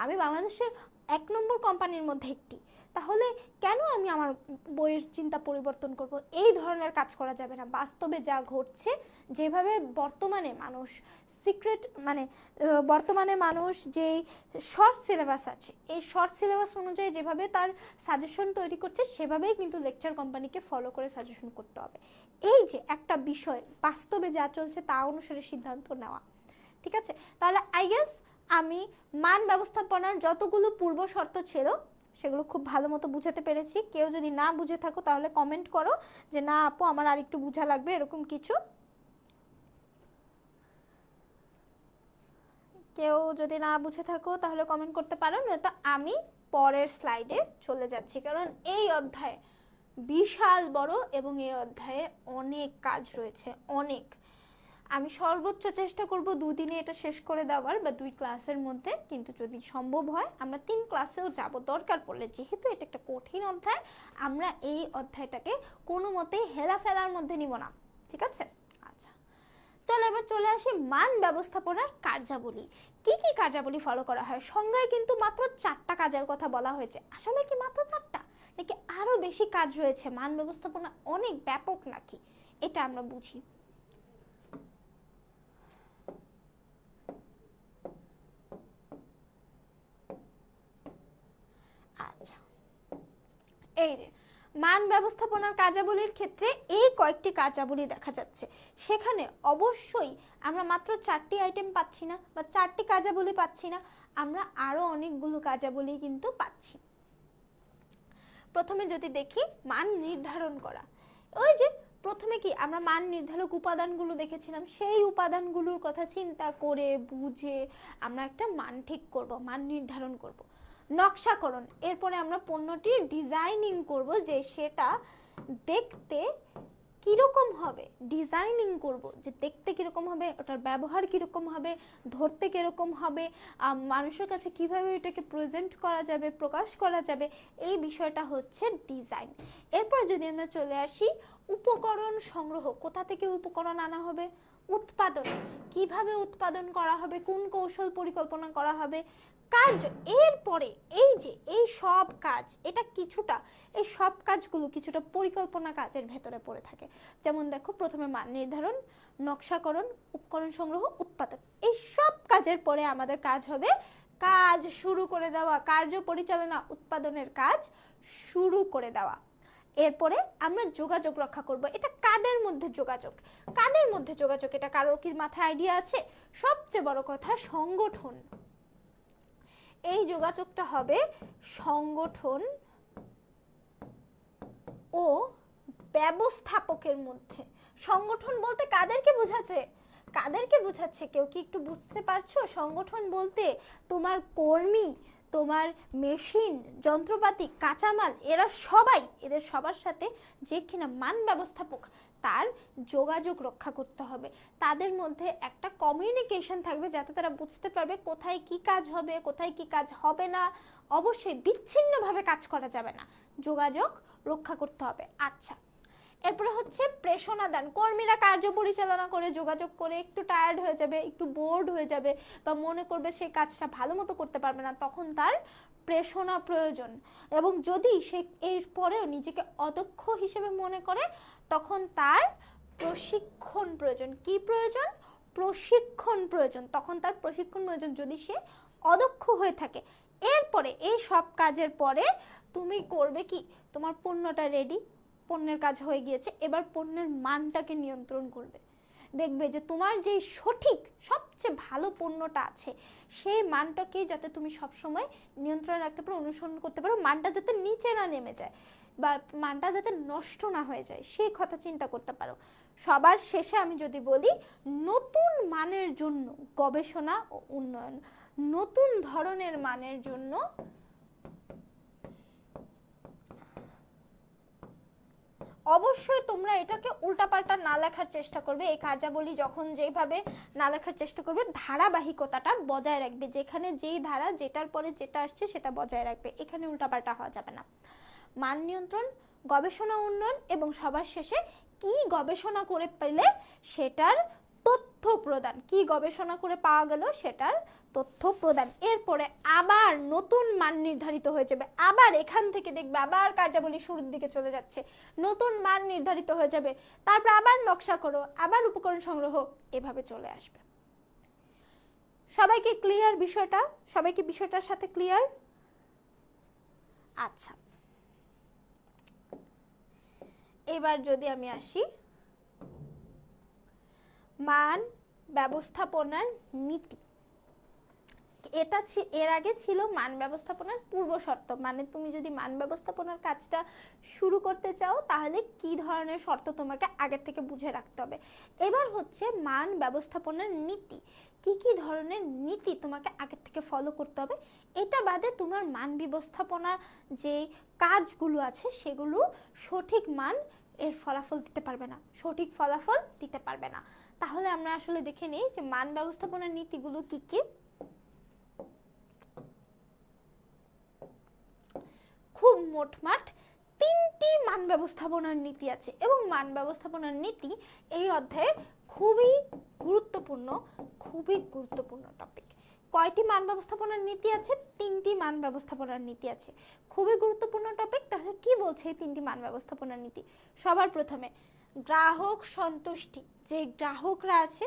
আমি বাংলাদেশের 1 নম্বর কোম্পানির মধ্যে একটি, তাহলে কেন আমি আমার বইয়ের চিন্তা পরিবর্তন করব? এই ধরনের কাজ করা যাবে না। বাস্তবে যা ঘটছে, যেভাবে বর্তমানে মানুষ যেই শর্ট সিলেবাস আছে, এই শর্ট সিলেবাস অনুযায়ী যেভাবে তার সাজেশন তৈরি করছে, সেভাবেই কিন্তু লেকচার কোম্পানিকে ফলো করে সাজেশন করতে হবে। এই যে একটা বিষয় বাস্তবে যা চলছে তা অনুসারে সিদ্ধান্ত নেওয়া। ঠিক আছে? তাহলে আই গেস আমি মান ব্যবস্থাপনার যতগুলো পূর্ব শর্ত ছিল সেগুলো খুব ভালো মতো বুঝাতে পেরেছি। কেউ যদি না বুঝে থাকো তাহলে কমেন্ট করো যে না আপু আমার আর একটু বোঝা লাগবে, এরকম কিছু। কেউ যদি না বুঝে থাকো তাহলে কমেন্ট করতে পারো, নয়তো আমি পরের স্লাইডে চলে যাচ্ছি, কারণ এই অধ্যায়ে বিশাল বড় এবং এই অধ্যায়ে অনেক কাজ রয়েছে, অনেক। আমি সর্বোচ্চ চেষ্টা করব 2 দিনে এটা শেষ করে দেওয়ার বা 2 ক্লাসের মধ্যে, কিন্তু যদি সম্ভব হয় আমরা 3 ক্লাসেও যাব দরকার পড়লে। যেহেতু এটা একটা কঠিন অধ্যায়, আমরা এই অধ্যায়টাকে কোনো মতেই হেলাফেলার মধ্যে নিব না। ঠিক আছে? আচ্ছা, চলো এবার চলে আসি মান ব্যবস্থাপনার কার্যাবলী। কি কি কার্যাবলী ফলো করা হয়? সংজ্ঞায় কিন্তু মাত্র 4টা কাজের কথা বলা হয়েছে। আসলে কি মাত্র 4টা, নাকি আরো বেশি কাজ রয়েছে? মান ব্যবস্থাপনা অনেক ব্যাপক নাকি, এটা আমরা বুঝি। আচ্ছা, এই যে মান ব্যবস্থাপনার কার্যাবলীর ক্ষেত্রে এই কয়েকটি কার্যাবলী দেখা যাচ্ছে। সেখানে অবশ্যই আমরা মাত্র 4টি আইটেম পাচ্ছি না বা 4টি কার্যাবলী পাচ্ছি না, আমরা আরো অনেকগুলো কার্যাবলী কিন্তু পাচ্ছি। প্রথমে যদি দেখি মান নির্ধারণ করা, ওই যে প্রথমে কি আমরা মান নির্ধারক উপাদানগুলো দেখেছিলাম, সেই উপাদানগুলোর কথা চিন্তা করে বুঝে আমরা একটা মান ঠিক করব, মান নির্ধারণ করব। নকশাকরণ, এরপরে আমরা পণ্যটির ডিজাইনিং করব, যে সেটা দেখতে কিরকম হবে, ডিজাইনিং করব যে দেখতে কিরকম হবে, ওটার ব্যবহার কিরকম হবে, ধরতে কিরকম হবে, মানুষের কাছে কিভাবে এটাকে প্রেজেন্ট করা যাবে, প্রকাশ করা যাবে, এই বিষয়টা হচ্ছে ডিজাইন। এরপর যদি আমরা চলে আসি উপকরণ সংগ্রহ, কোথা থেকে উপকরণ আনা হবে, উৎপাদন, কিভাবে উৎপাদন করা হবে, কোন কৌশল পরিকল্পনা করা হবে, কাজ। এরপরে এই যে এই সব কাজ, এটা কিছুটা, এই সব কাজগুলো কিছুটা পরিকল্পনা কাজের ভেতরে পড়ে থাকে। যেমন দেখো, প্রথমে মান নির্ধারণ, নকশাকরণ, উপকরণ সংগ্রহ, উৎপাদন। এই সব কাজের পরে আমাদের কাজ হবে কাজ শুরু করে দেওয়া, কার্য পরিচালনা, উৎপাদনের কাজ শুরু করে দেওয়া। এরপরে আমরা যোগাযোগ রক্ষা করব। এটা কাদের মধ্যে যোগাযোগ, কাদের মধ্যে যোগাযোগ, এটা কারোর কি মাথায় আইডিয়া আছে? সবচেয়ে বড় কথা সংগঠন। এই যোগাযোগটা হবে সংগঠন ও ব্যবস্থাপকের মধ্যে। সংগঠন বলতে কাদেরকে বোঝাচ্ছে, কাদেরকে বোঝাচ্ছে, কেউ কি একটু বুঝতে পারছো? সংগঠন বলতে তোমার কর্মী, তোমার মেশিন, যন্ত্রপাতি, কাঁচামাল, এরা সবাই, এদের সবার সাথে যে কিনা মান ব্যবস্থাপক, তার যোগাযোগ রক্ষা করতে হবে। তাদের মধ্যে একটা কমিউনিকেশন থাকবে, যাতে তারা বুঝতে পারবে কোথায় কি কাজ হবে, কোথায় কি কাজ হবে না। অবশ্যই বিচ্ছিন্নভাবে কাজ করা যাবে না, যোগাযোগ রক্ষা করতে হবে। আচ্ছা, এরপরে হচ্ছে প্রেষণা দান। কর্মীরা কার্য পরিচালনা করে, যোগাযোগ করে একটু টায়ার্ড হয়ে যাবে, একটু বোর্ড হয়ে যাবে, বা মনে করবে সেই কাজটা ভালো মতো করতে পারবে না, তখন তার প্রেষণা প্রয়োজন। এবং যদি সে এর পরেও নিজেকে অদক্ষ হিসেবে মনে করে, তখন তার প্রশিক্ষণ প্রয়োজন। কি প্রয়োজন? প্রশিক্ষণ প্রয়োজন। তখন তার প্রশিক্ষণ প্রয়োজন, যদি সে অদক্ষ হয়ে থাকে। এরপরে এই সব কাজের পরে তুমি করবে কি, তোমার পণ্যটা রেডি, পণ্যের কাজ হয়ে গিয়েছে, এবার পণ্যের মানটাকে নিয়ন্ত্রণ করবে। দেখবে যে তোমার যে সঠিক সবচেয়ে ভালো পণ্যটা আছে, সেই মানটাকে যাতে তুমি সবসময় নিয়ন্ত্রণে রাখতে পারো, অনুসরণ করতে পারো, মানটা যাতে নিচে না নেমে যায়, বা মানটা যাতে নষ্ট না হয়ে যায়, সেই কথা চিন্তা করতে পারো। সবার শেষে আমি যদি বলি, নতুন মানের জন্য গবেষণা ও উন্নয়ন। নতুন ধরনের মানের জন্য অবশ্যই তোমরা এটাকে উল্টাপাল্টা না লেখার চেষ্টা করবে। এই কার্যাবলী যখন যেভাবে না লেখার চেষ্টা করবে, ধারাবাহিকতাটা বজায় রাখবে। যেখানে যেই ধারা, যেটার পরে যেটা আসছে সেটা বজায় রাখবে, এখানে উল্টাপাল্টা হওয়া যাবে না। মান নিয়ন্ত্রণ, গবেষণা উন্নয়ন, এবং সবার শেষে কি গবেষণা করে পেলে সেটার তথ্য প্রদান। কি গবেষণা করে পাওয়া গেল সেটার তথ্য প্রদান। এরপরে আবার নতুন মান নির্ধারিত হয়ে যাবে, আবার এখান থেকে দেখবে আবার কার্যাবলী শুরুর দিকে চলে যাচ্ছে, নতুন মান নির্ধারিত হয়ে যাবে, তারপর আবার নকশা করো, আবার উপকরণ সংগ্রহ, এভাবে চলে আসবে। সবাইকে ক্লিয়ার বিষয়টা? সবাইকে বিষয়টার সাথে ক্লিয়ার? আচ্ছা, এবার যদি আমি আসি মান ব্যবস্থাপনার নীতি। এটা এর আগে ছিল মান ব্যবস্থাপনার পূর্ব শর্ত, মানে তুমি যদি মান ব্যবস্থাপনার কাজটা শুরু করতে চাও, তাহলে কি ধরনের শর্ত তোমাকে আগে থেকে বুঝে রাখতে হবে। এবার হচ্ছে মান ব্যবস্থাপনার নীতি। কি কি ধরনের নীতি তোমাকে আগে থেকে ফলো করতে হবে। এটা বাদে তোমার মান ব্যবস্থাপনার যে কাজগুলো আছে, সেগুলো সঠিক মান এর ফলাফল দিতে পারবে না, সঠিক ফলাফল দিতে পারবে না। তাহলে আমরা আসলে দেখে নিই যে মান ব্যবস্থাপনার নীতিগুলো কি কি। খুব মোটমাট 3টি মান ব্যবস্থাপনার নীতি আছে, এবং মান ব্যবস্থাপনার নীতি এই অধ্যায়ে খুবই গুরুত্বপূর্ণ, খুবই গুরুত্বপূর্ণ টপিক। কয়টি মান ব্যবস্থাপনার নীতি আছে? 3টি মান ব্যবস্থাপনার নীতি আছে, খুবই গুরুত্বপূর্ণ টপিক। তাহলে কি বলছে এই 3টি মান ব্যবস্থাপনার নীতি? সবার প্রথমে গ্রাহক সন্তুষ্টি। যে গ্রাহকরা আছে,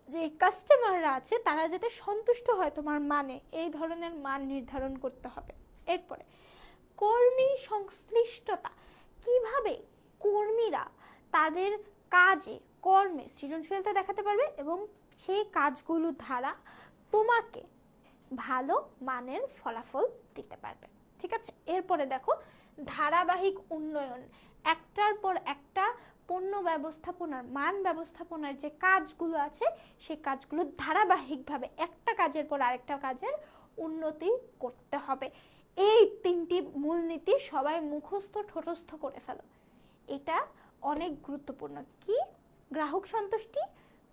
যে কাস্টমাররা আছে, তারা যাতে সন্তুষ্ট হয় তোমার মানে, এই ধরনের মান নির্ধারণ করতে হবে। এরপরে কর্মী সংশ্লিষ্টতা। কিভাবে কর্মীরা তাদের কাজে, কর্মে সৃজনশীলতা দেখাতে পারবে, এবং সেই কাজগুলো দ্বারা তোমাকে ভালো মানের ফলাফল দিতে পারবে। ঠিক আছে, এরপরে দেখো ধারাবাহিক উন্নয়ন। একটার পর একটা পণ্য ব্যবস্থাপনার, মান ব্যবস্থাপনার যে কাজগুলো আছে, সেই কাজগুলো ধারাবাহিকভাবে একটা কাজের পর আরেকটা কাজের উন্নতি করতে হবে। এই 3টি মূলনীতি সবাই মুখস্থ ঠোঁটস্থ করে ফেলো, এটা অনেক গুরুত্বপূর্ণ। কি? গ্রাহক সন্তুষ্টি,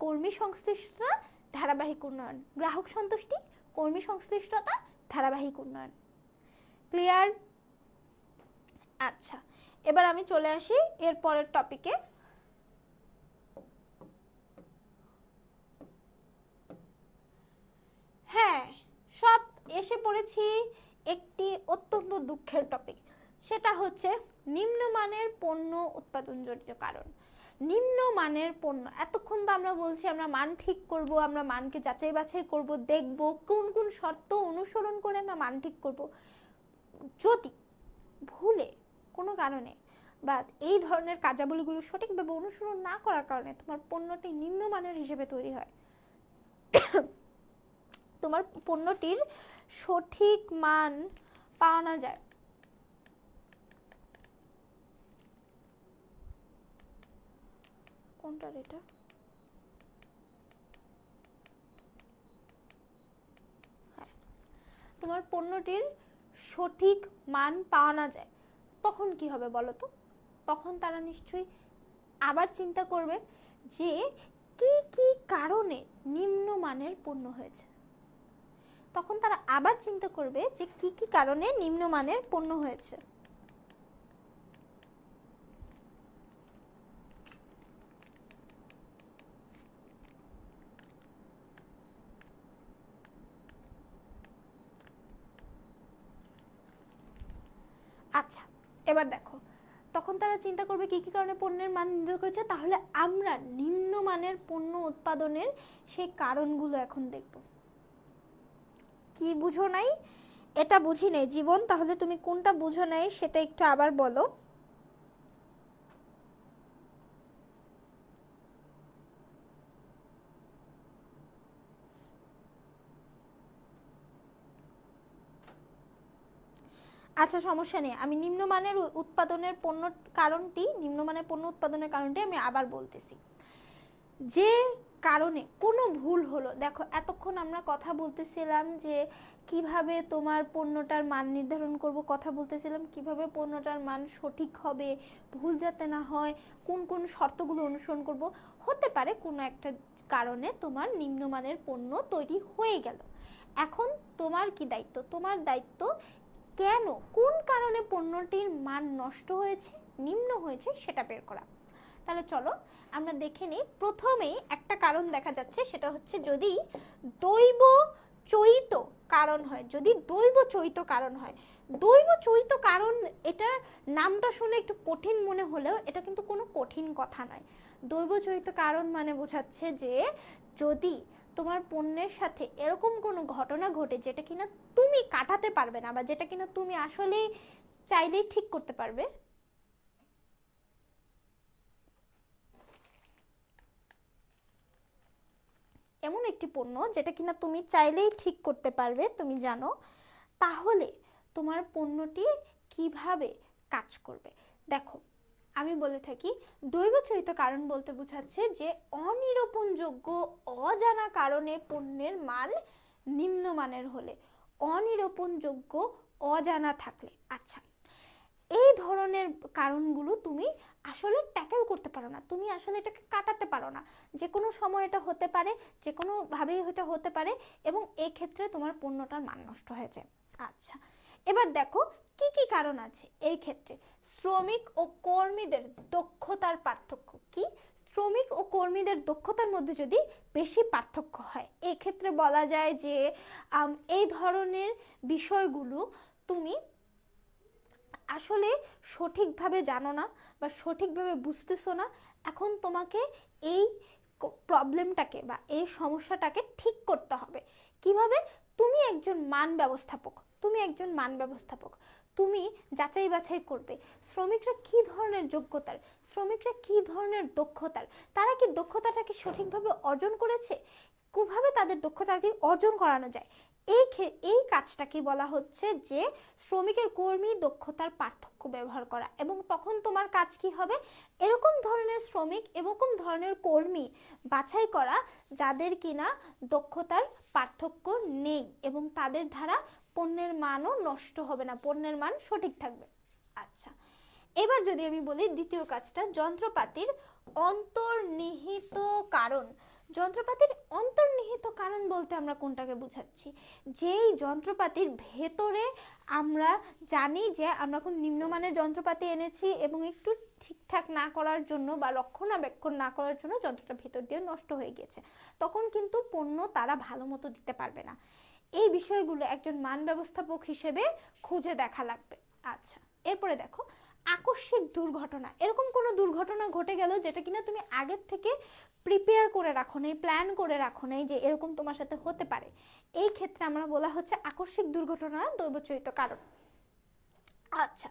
কর্মী সংশ্লিষ্টতা, ধারাবাহিক উন্নয়ন। গ্রাহক সন্তুষ্টি, কর্মী সংশ্লিষ্টতা, ধারাবাহিক উন্নয়ন। ক্লিয়ার? আচ্ছা, এবার আমি চলে আসি এর পরের টপিকে। হ্যাঁ, সব এসে পড়েছি একটি অত্যন্ত দুঃখের টপিক, সেটা হচ্ছে নিম্নমানের পণ্য উৎপাদনজনিত কারণ। নিম্নমানের পণ্য, এতক্ষণ তো আমরা বলছি আমরা মান ঠিক করব, আমরা মানকে যাচাই বাছাই করব, দেখব কোন কোন শর্ত অনুসরণ করে আমরা মান ঠিক করব। যদি ভুলে কোনো কারণে বা এই ধরনের কার্যাবলীগুলো সঠিকভাবে অনুসরণ না করার কারণে তোমার পণ্যটি নিম্নমানের হিসেবে তৈরি হয়, তোমার পণ্যটির সঠিক মান পাওয়া না যায়, কোনটা এটা, তোমার পণ্যটির সঠিক মান পাওয়া না যায়, তখন কি হবে বলো তো? তখন তারা নিশ্চয়ই আবার চিন্তা করবে যে কি কি কারণে নিম্নমানের পণ্য হয়েছে। তখন তারা আবার চিন্তা করবে যে কি কি কারণে নিম্নমানের পণ্য হয়েছে। আচ্ছা, এবার দেখো, তখন তারা চিন্তা করবে কি কি কারণে পণ্যের মান নির্ধারণ করেছে। তাহলে আমরা নিম্নমানের পণ্য উৎপাদনের সেই কারণগুলো এখন দেখব। কি বুঝো নাই? এটা বুঝি নেই জীবন, তাহলে তুমি কোনটা বুঝো নাই সেটা একটু আবার বলো। আচ্ছা, সমস্যা নেই, আমি নিম্নমানের উৎপাদনের পণ্য কারণটি, নিম্নমানের পণ্য উৎপাদনের কারণটি আমি আবার বলতেছি। যে কারণে কোনো ভুল হলো, দেখো এতক্ষণ আমরা কথা বলতেছিলাম যে কিভাবে তোমার পণ্যটার মান নির্ধারণ করব, কথা বলতেছিলাম কিভাবে পণ্যটার মান সঠিক হবে, ভুল যাতে না হয়, কোন কোন শর্তগুলো অনুসরণ করব। হতে পারে কোনো একটা কারণে তোমার নিম্নমানের পণ্য তৈরি হয়ে গেল। এখন তোমার কি দায়িত্ব? তোমার দায়িত্ব কেন, কোন কারণে পণ্যটির মান নষ্ট হয়েছে, নিম্ন হয়েছে সেটা বের করা। তাহলে চলো আমরা দেখে নিই। প্রথমেই একটা কারণ দেখা যাচ্ছে, সেটা হচ্ছে যদি দৈব চৈত কারণ হয়, যদি দৈব চৈত কারণ হয়। দৈব চৈত কারণ, এটা নামটা শুনে একটু কঠিন মনে হলেও এটা কিন্তু কোনো কঠিন কথা নয়। দৈব চৈত কারণ মানে বোঝাচ্ছে যে যদি তোমার পণ্যের সাথে এরকম কোনো ঘটনা ঘটে যেটা কিনা তুমি কাটাতে পারবে না, বা যেটা কিনা তুমি আসলেই চাইলেই ঠিক করতে পারবে, এমন একটি পণ্য যেটা কিনা তুমি চাইলেই ঠিক করতে পারবে, তুমি জানো, তাহলে তোমার পণ্যটি কিভাবে কাজ করবে। দেখো, আমি বলে থাকি দৈবচরিত কারণ বলতে বোঝাচ্ছে যে অনিরূপণযোগ্য অজানা কারণে পণ্যের মান নিম্নমানের হলে, অনিরূপণযোগ্য অজানা থাকলে। আচ্ছা, এই ধরনের কারণগুলো তুমি আসলে ট্যাকেল করতে পারো না, তুমি আসলে এটাকে কাটাতে পারো না। যে কোনো সময় এটা হতে পারে, যে কোনোভাবেই এটা হতে পারে, এবং এক্ষেত্রে তোমার পণ্যটার মান নষ্ট হয়ে যায়। আচ্ছা, এবার দেখো কি কি কারণ আছে এই ক্ষেত্রে। শ্রমিক ও কর্মীদের দক্ষতার পার্থক্য কি? শ্রমিক ও কর্মীদের দক্ষতার মধ্যে যদি বেশি পার্থক্য হয়, এক্ষেত্রে বলা যায় যে এই ধরনের বিষয়গুলো তুমি আসলে সঠিকভাবে জানো না বা সঠিকভাবে বুঝতেছো না। এখন তোমাকে এই প্রবলেমটাকে বা এই সমস্যাটাকে ঠিক করতে হবে। কিভাবে? তুমি একজন মান ব্যবস্থাপক, তুমি একজন মান ব্যবস্থাপক, তুমি যাচাই বাছাই করবে শ্রমিকরা কি ধরনের যোগ্যতার, শ্রমিকরা কি ধরনের দক্ষতার, তারা কি দক্ষতাটাকে সঠিকভাবে অর্জন করেছে, কিভাবে তাদের দক্ষতাকে অর্জন করানো যায়। এই কাজটাকে বলা হচ্ছে যে শ্রমিকের কর্মী দক্ষতার পার্থক্য ব্যবহার করা। এবং তখন তোমার কাজ কি হবে? এরকম ধরনের শ্রমিক, এরকম ধরনের কর্মী বাছাই করা যাদের কিনা দক্ষতার পার্থক্য নেই, এবং তাদের দ্বারা পণ্যের মানও নষ্ট হবে না, পণ্যের মান সঠিক থাকবে। আচ্ছা, এবার যদি আমি বলি দ্বিতীয় কাজটা, যন্ত্রপাতির অন্তর্নিহিত কারণ। যন্ত্রপাতির অন্তর্নিহিত কারণ বলতে আমরা কোনটাকে বুঝাচ্ছি? যেই যন্ত্রপাতির ভেতরে আমরা জানি যে আমরা কোন নিম্নমানের যন্ত্রপাতি এনেছি এবং একটু ঠিকঠাক না করার জন্য বা রক্ষণাবেক্ষণ না করার জন্য যন্ত্রটা ভেতর দিয়ে নষ্ট হয়ে গেছে, তখন কিন্তু পণ্য তারা ভালো মতো দিতে পারবে না। এই বিষয়গুলো একজন মান ব্যবস্থাপক হিসেবে খুঁজে দেখা লাগবে। আচ্ছা, এরপরে দেখো আকস্মিক দুর্ঘটনা। এরকম কোনো দুর্ঘটনা ঘটে গেল যেটা কিনা তুমি আগের থেকে প্রিপেয়ার করে রাখো নাই, প্ল্যান করে রাখো নাই যে এরকম তোমার সাথে হতে পারে, এই ক্ষেত্রে আমরা বলা হচ্ছে আকস্মিক দুর্ঘটনা দৈবচরিত কারণ। আচ্ছা,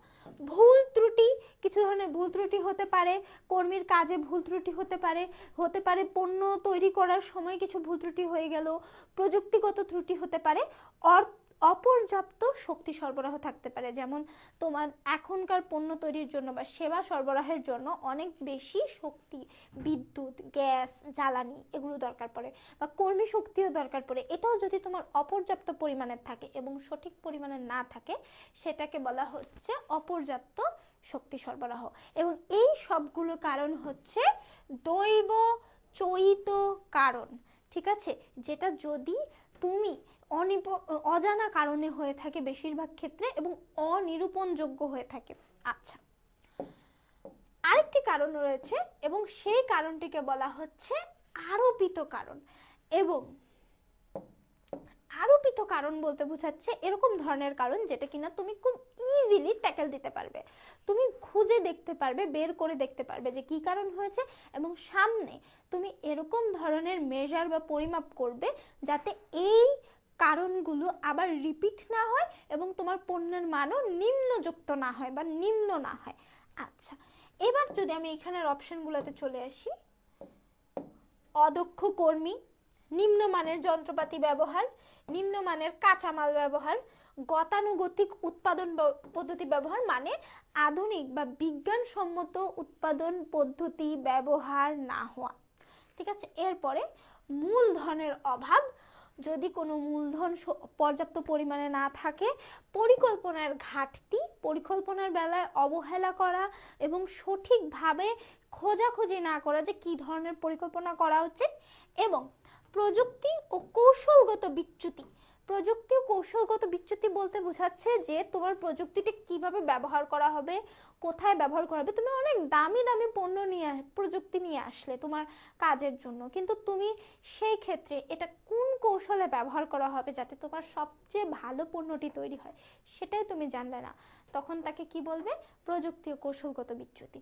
ভুল ত্রুটি, কিছু ধরনের ভুল ত্রুটি হতে পারে, কর্মীর কাজে ভুল ত্রুটি হতে পারে পণ্য তৈরি করার সময় কিছু ভুল ত্রুটি হয়ে গেল, প্রযুক্তিগত ত্রুটি হতে পারে, অপর্যাপ্ত শক্তি সরবরাহ থাকতে পারে, যেমন তোমার এখনকার পণ্য তৈরির জন্য বা সেবা সরবরাহের জন্য অনেক বেশি শক্তি, বিদ্যুৎ, গ্যাস, জ্বালানি এগুলো দরকার পড়ে, বা কর্মী শক্তিও দরকার পড়ে। এটাও যদি তোমার অপর্যাপ্ত পরিমাণের থাকে এবং সঠিক পরিমাণে না থাকে, সেটাকে বলা হচ্ছে অপর্যাপ্ত শক্তি সরবরাহ। এবং এই সবগুলো কারণ হচ্ছে দৈব চয়িত কারণ, ঠিক আছে, যেটা যদি তুমি অজানা কারণে হয়ে থাকে বেশিরভাগ ক্ষেত্রে এবং অনিরূপণযোগ্য হয়ে থাকে। আচ্ছা, আরেকটি কারণ রয়েছে এবং সেই কারণটিকে বলা হচ্ছে আরোপিত কারণ। এবং আরোপিত কারণ বলতে বোঝাচ্ছে এরকম ধরনের কারণ যেটা কিনা তুমি খুব ইজিলি ট্যাকেল দিতে পারবে, তুমি খুঁজে দেখতে পারবে, বের করে দেখতে পারবে যে কি কারণ হয়েছে, এবং সামনে তুমি এরকম ধরনের মেজার বা পরিমাপ করবে যাতে এই কারণগুলো আবার রিপিট না হয় এবং তোমার পণ্যের মানও নিম্নযুক্ত না হয় বা নিম্ন না হয়। আচ্ছা, এবার যদি আমি এখানের অপশনগুলোতে চলে আসি, অদক্ষ কর্মী, নিম্নমানের যন্ত্রপাতি ব্যবহার, নিম্নমানের কাঁচামাল ব্যবহার, গতানুগতিক উৎপাদন পদ্ধতি ব্যবহার, মানে আধুনিক বা বিজ্ঞানসম্মত উৎপাদন পদ্ধতি ব্যবহার না হওয়া, ঠিক আছে। এরপরে মূলধনের অভাব, যদি কোনো মূলধন পর্যাপ্ত পরিমাণে না থাকে, পরিকল্পনার ঘাটতি, পরিকল্পনার বেলায় অবহেলা করা এবং সঠিকভাবে খোঁজাখুঁজি না করা যে কী ধরনের পরিকল্পনা করা উচিত, এবং প্রযুক্তি ও কৌশলগত বিচ্যুতি। প্রযুক্তি ও কৌশলগত বিচ্যুতি বলতে বোঝাচ্ছে যে তোমার প্রযুক্তিটা কিভাবে ব্যবহার করা হবে, কোথায় ব্যবহার করা হবে। তুমি অনেক দামি দামি পণ্য নিয়ে প্রযুক্তি নিয়ে আসলে তোমার কাজের জন্য, কিন্তু তুমি সেই ক্ষেত্রে এটা কোন কৌশলে ব্যবহার করা হবে যাতে তোমার সবচেয়ে ভালো পণ্যটি তৈরি হয় সেটাই তুমি জানলে না, তখন তাকে কি বলবে? প্রযুক্তি ও কৌশলগত বিচ্যুতি।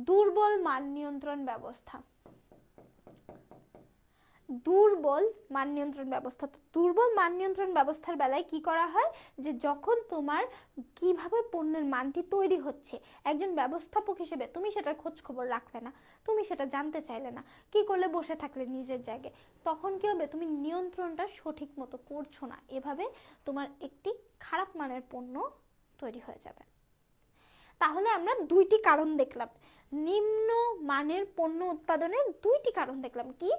দুর্বল মান নিয়ন্ত্রণ ব্যবস্থা, দুর্বল মান নিয়ন্ত্রণ ব্যবস্থা। তো দুর্বল মান নিয়ন্ত্রণ ব্যবস্থার বেলায় কি করা হয় যে যখন তোমার কিভাবে পণ্যের মানটি তৈরি হচ্ছে, একজন ব্যবস্থাপক হিসেবে তুমি সেটার খোঁজ খবর রাখলে না, তুমি সেটা জানতে চাইলে না, কি করলে? বসে থাকলে নিজের জায়গায়, তখন কি হবে? তুমি নিয়ন্ত্রণটা সঠিক মতো করছো না, এভাবে তোমার একটি খারাপ মানের পণ্য তৈরি হয়ে যাবে। তাহলে আমরা দুইটি কারণ দেখলাম, নিম্ন মানের পণ্য উৎপাদনের দুইটি কারণ দেখলাম, কি?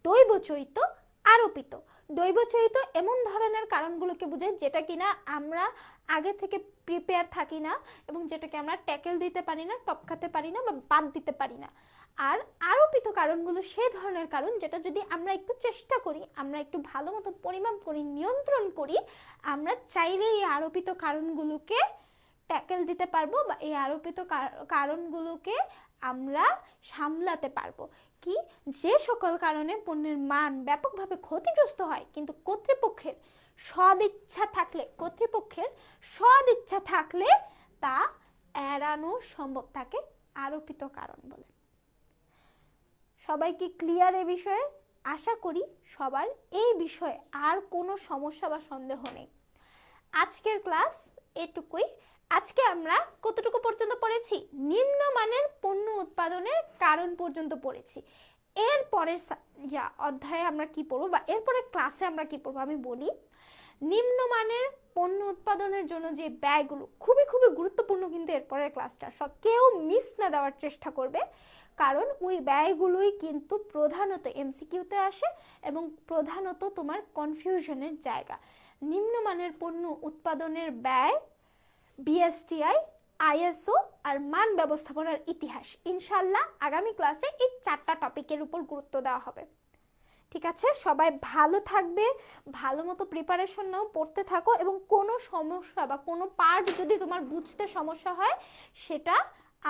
দৈবচয়িত, আরোপিত। দৈবচয়িত এমন ধরনের কারণগুলোকে বোঝায় যেটা কিনা আমরা আগে থেকে প্রিপেয়ার থাকি না এবং যেটাকে আমরা ট্যাকেল দিতে পারি না, টপকাতে পারি না বা বাদ দিতে পারি না। আর আরোপিত কারণগুলো সেই ধরনের কারণ যেটা যদি আমরা একটু চেষ্টা করি, আমরা একটু ভালো মতো পরিমাপ করি, নিয়ন্ত্রণ করি, আমরা চাইলে এই আরোপিত কারণগুলোকে ট্যাকেল দিতে পারবো বা এই আরোপিত কারণগুলোকে আমরা সামলাতে পারবো। কি? যে সকল কারণে পণ্যের মান ব্যাপকভাবে ক্ষতিগ্রস্ত হয় কিন্তু কর্তৃপক্ষের সদিচ্ছা থাকলে তা এড়ানো সম্ভব, তাকে আরোপিত কারণ বলে। সবাই কি ক্লিয়ার এ বিষয়ে? আশা করি সবার এই বিষয়ে আর কোনো সমস্যা বা সন্দেহ নেই। আজকের ক্লাস এটুকুই। আজকে আমরা কতটুকু পর্যন্ত পড়েছি? নিম্নমানের পণ্য উৎপাদনের কারণ পর্যন্ত পড়েছি। এরপরের অধ্যায়ে আমরা কি পড়বো বা এরপরের ক্লাসে আমরা কি পড়বো আমি বলি। নিম্নমানের পণ্য উৎপাদনের জন্য যে ব্যয়গুলো, খুবই খুবই গুরুত্বপূর্ণ কিন্তু এরপরের ক্লাসটা, কেউ মিস না দেওয়ার চেষ্টা করবে, কারণ ওই ব্যয়গুলোই কিন্তু প্রধানত এমসিকিউতে আসে এবং প্রধানত তোমার কনফিউশনের জায়গা। নিম্নমানের পণ্য উৎপাদনের ব্যয়, বিএসটিআই, আইএসও আর মান ব্যবস্থাপনার ইতিহাস, ইনশাল্লাহ আগামী ক্লাসে এই 4টা টপিকের উপর গুরুত্ব দেওয়া হবে। ঠিক আছে, সবাই ভালো থাকবে, ভালো মতো প্রিপারেশন নাও, পড়তে থাকো, এবং কোনো সমস্যা বা কোনো পার্ট যদি তোমার বুঝতে সমস্যা হয় সেটা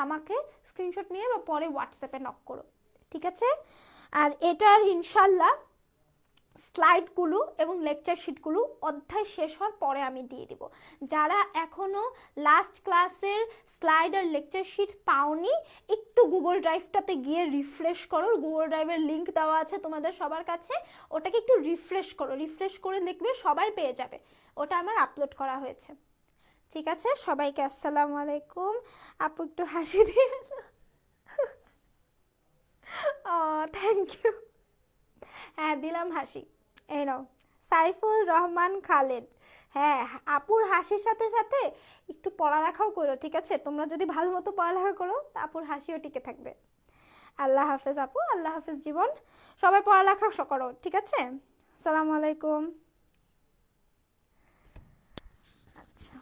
আমাকে স্ক্রিনশট নিয়ে বা পরে হোয়াটসঅ্যাপে নক করো, ঠিক আছে। আর এটার ইনশাল্লাহ স্লাইডগুলো এবং লেকচার শিটগুলো অধ্যায় শেষ হওয়ার পরে আমি দিয়ে দিব। যারা এখনও লাস্ট ক্লাসের স্লাইড আর লেকচার শিট পাওনি, একটু গুগল ড্রাইভটাতে গিয়ে রিফ্রেশ করো, গুগল ড্রাইভের লিঙ্ক দেওয়া আছে তোমাদের সবার কাছে, ওটাকে একটু রিফ্রেশ করো, রিফ্রেশ করে দেখবে সবাই পেয়ে যাবে, ওটা আমার আপলোড করা হয়েছে। ঠিক আছে, সবাইকে আসসালামু আলাইকুম। আপু একটু হাসি দিয়ে ও থ্যাংক ইউ। হ্যাঁ দিলাম হাসি, এই নাও। সাইফুল রহমান খালেদ, হ্যাঁ আপুর হাসির সাথে সাথে একটু পড়ালেখাও করো, ঠিক আছে? তোমরা যদি ভালো মতো পড়ালেখা করো তা আপুর হাসিও টিকে থাকবে। আল্লাহ হাফেজ আপু, আল্লাহ হাফেজ জীবন। সবাই পড়ালেখা করো, ঠিক আছে? আসসালামু আলাইকুম। আচ্ছা।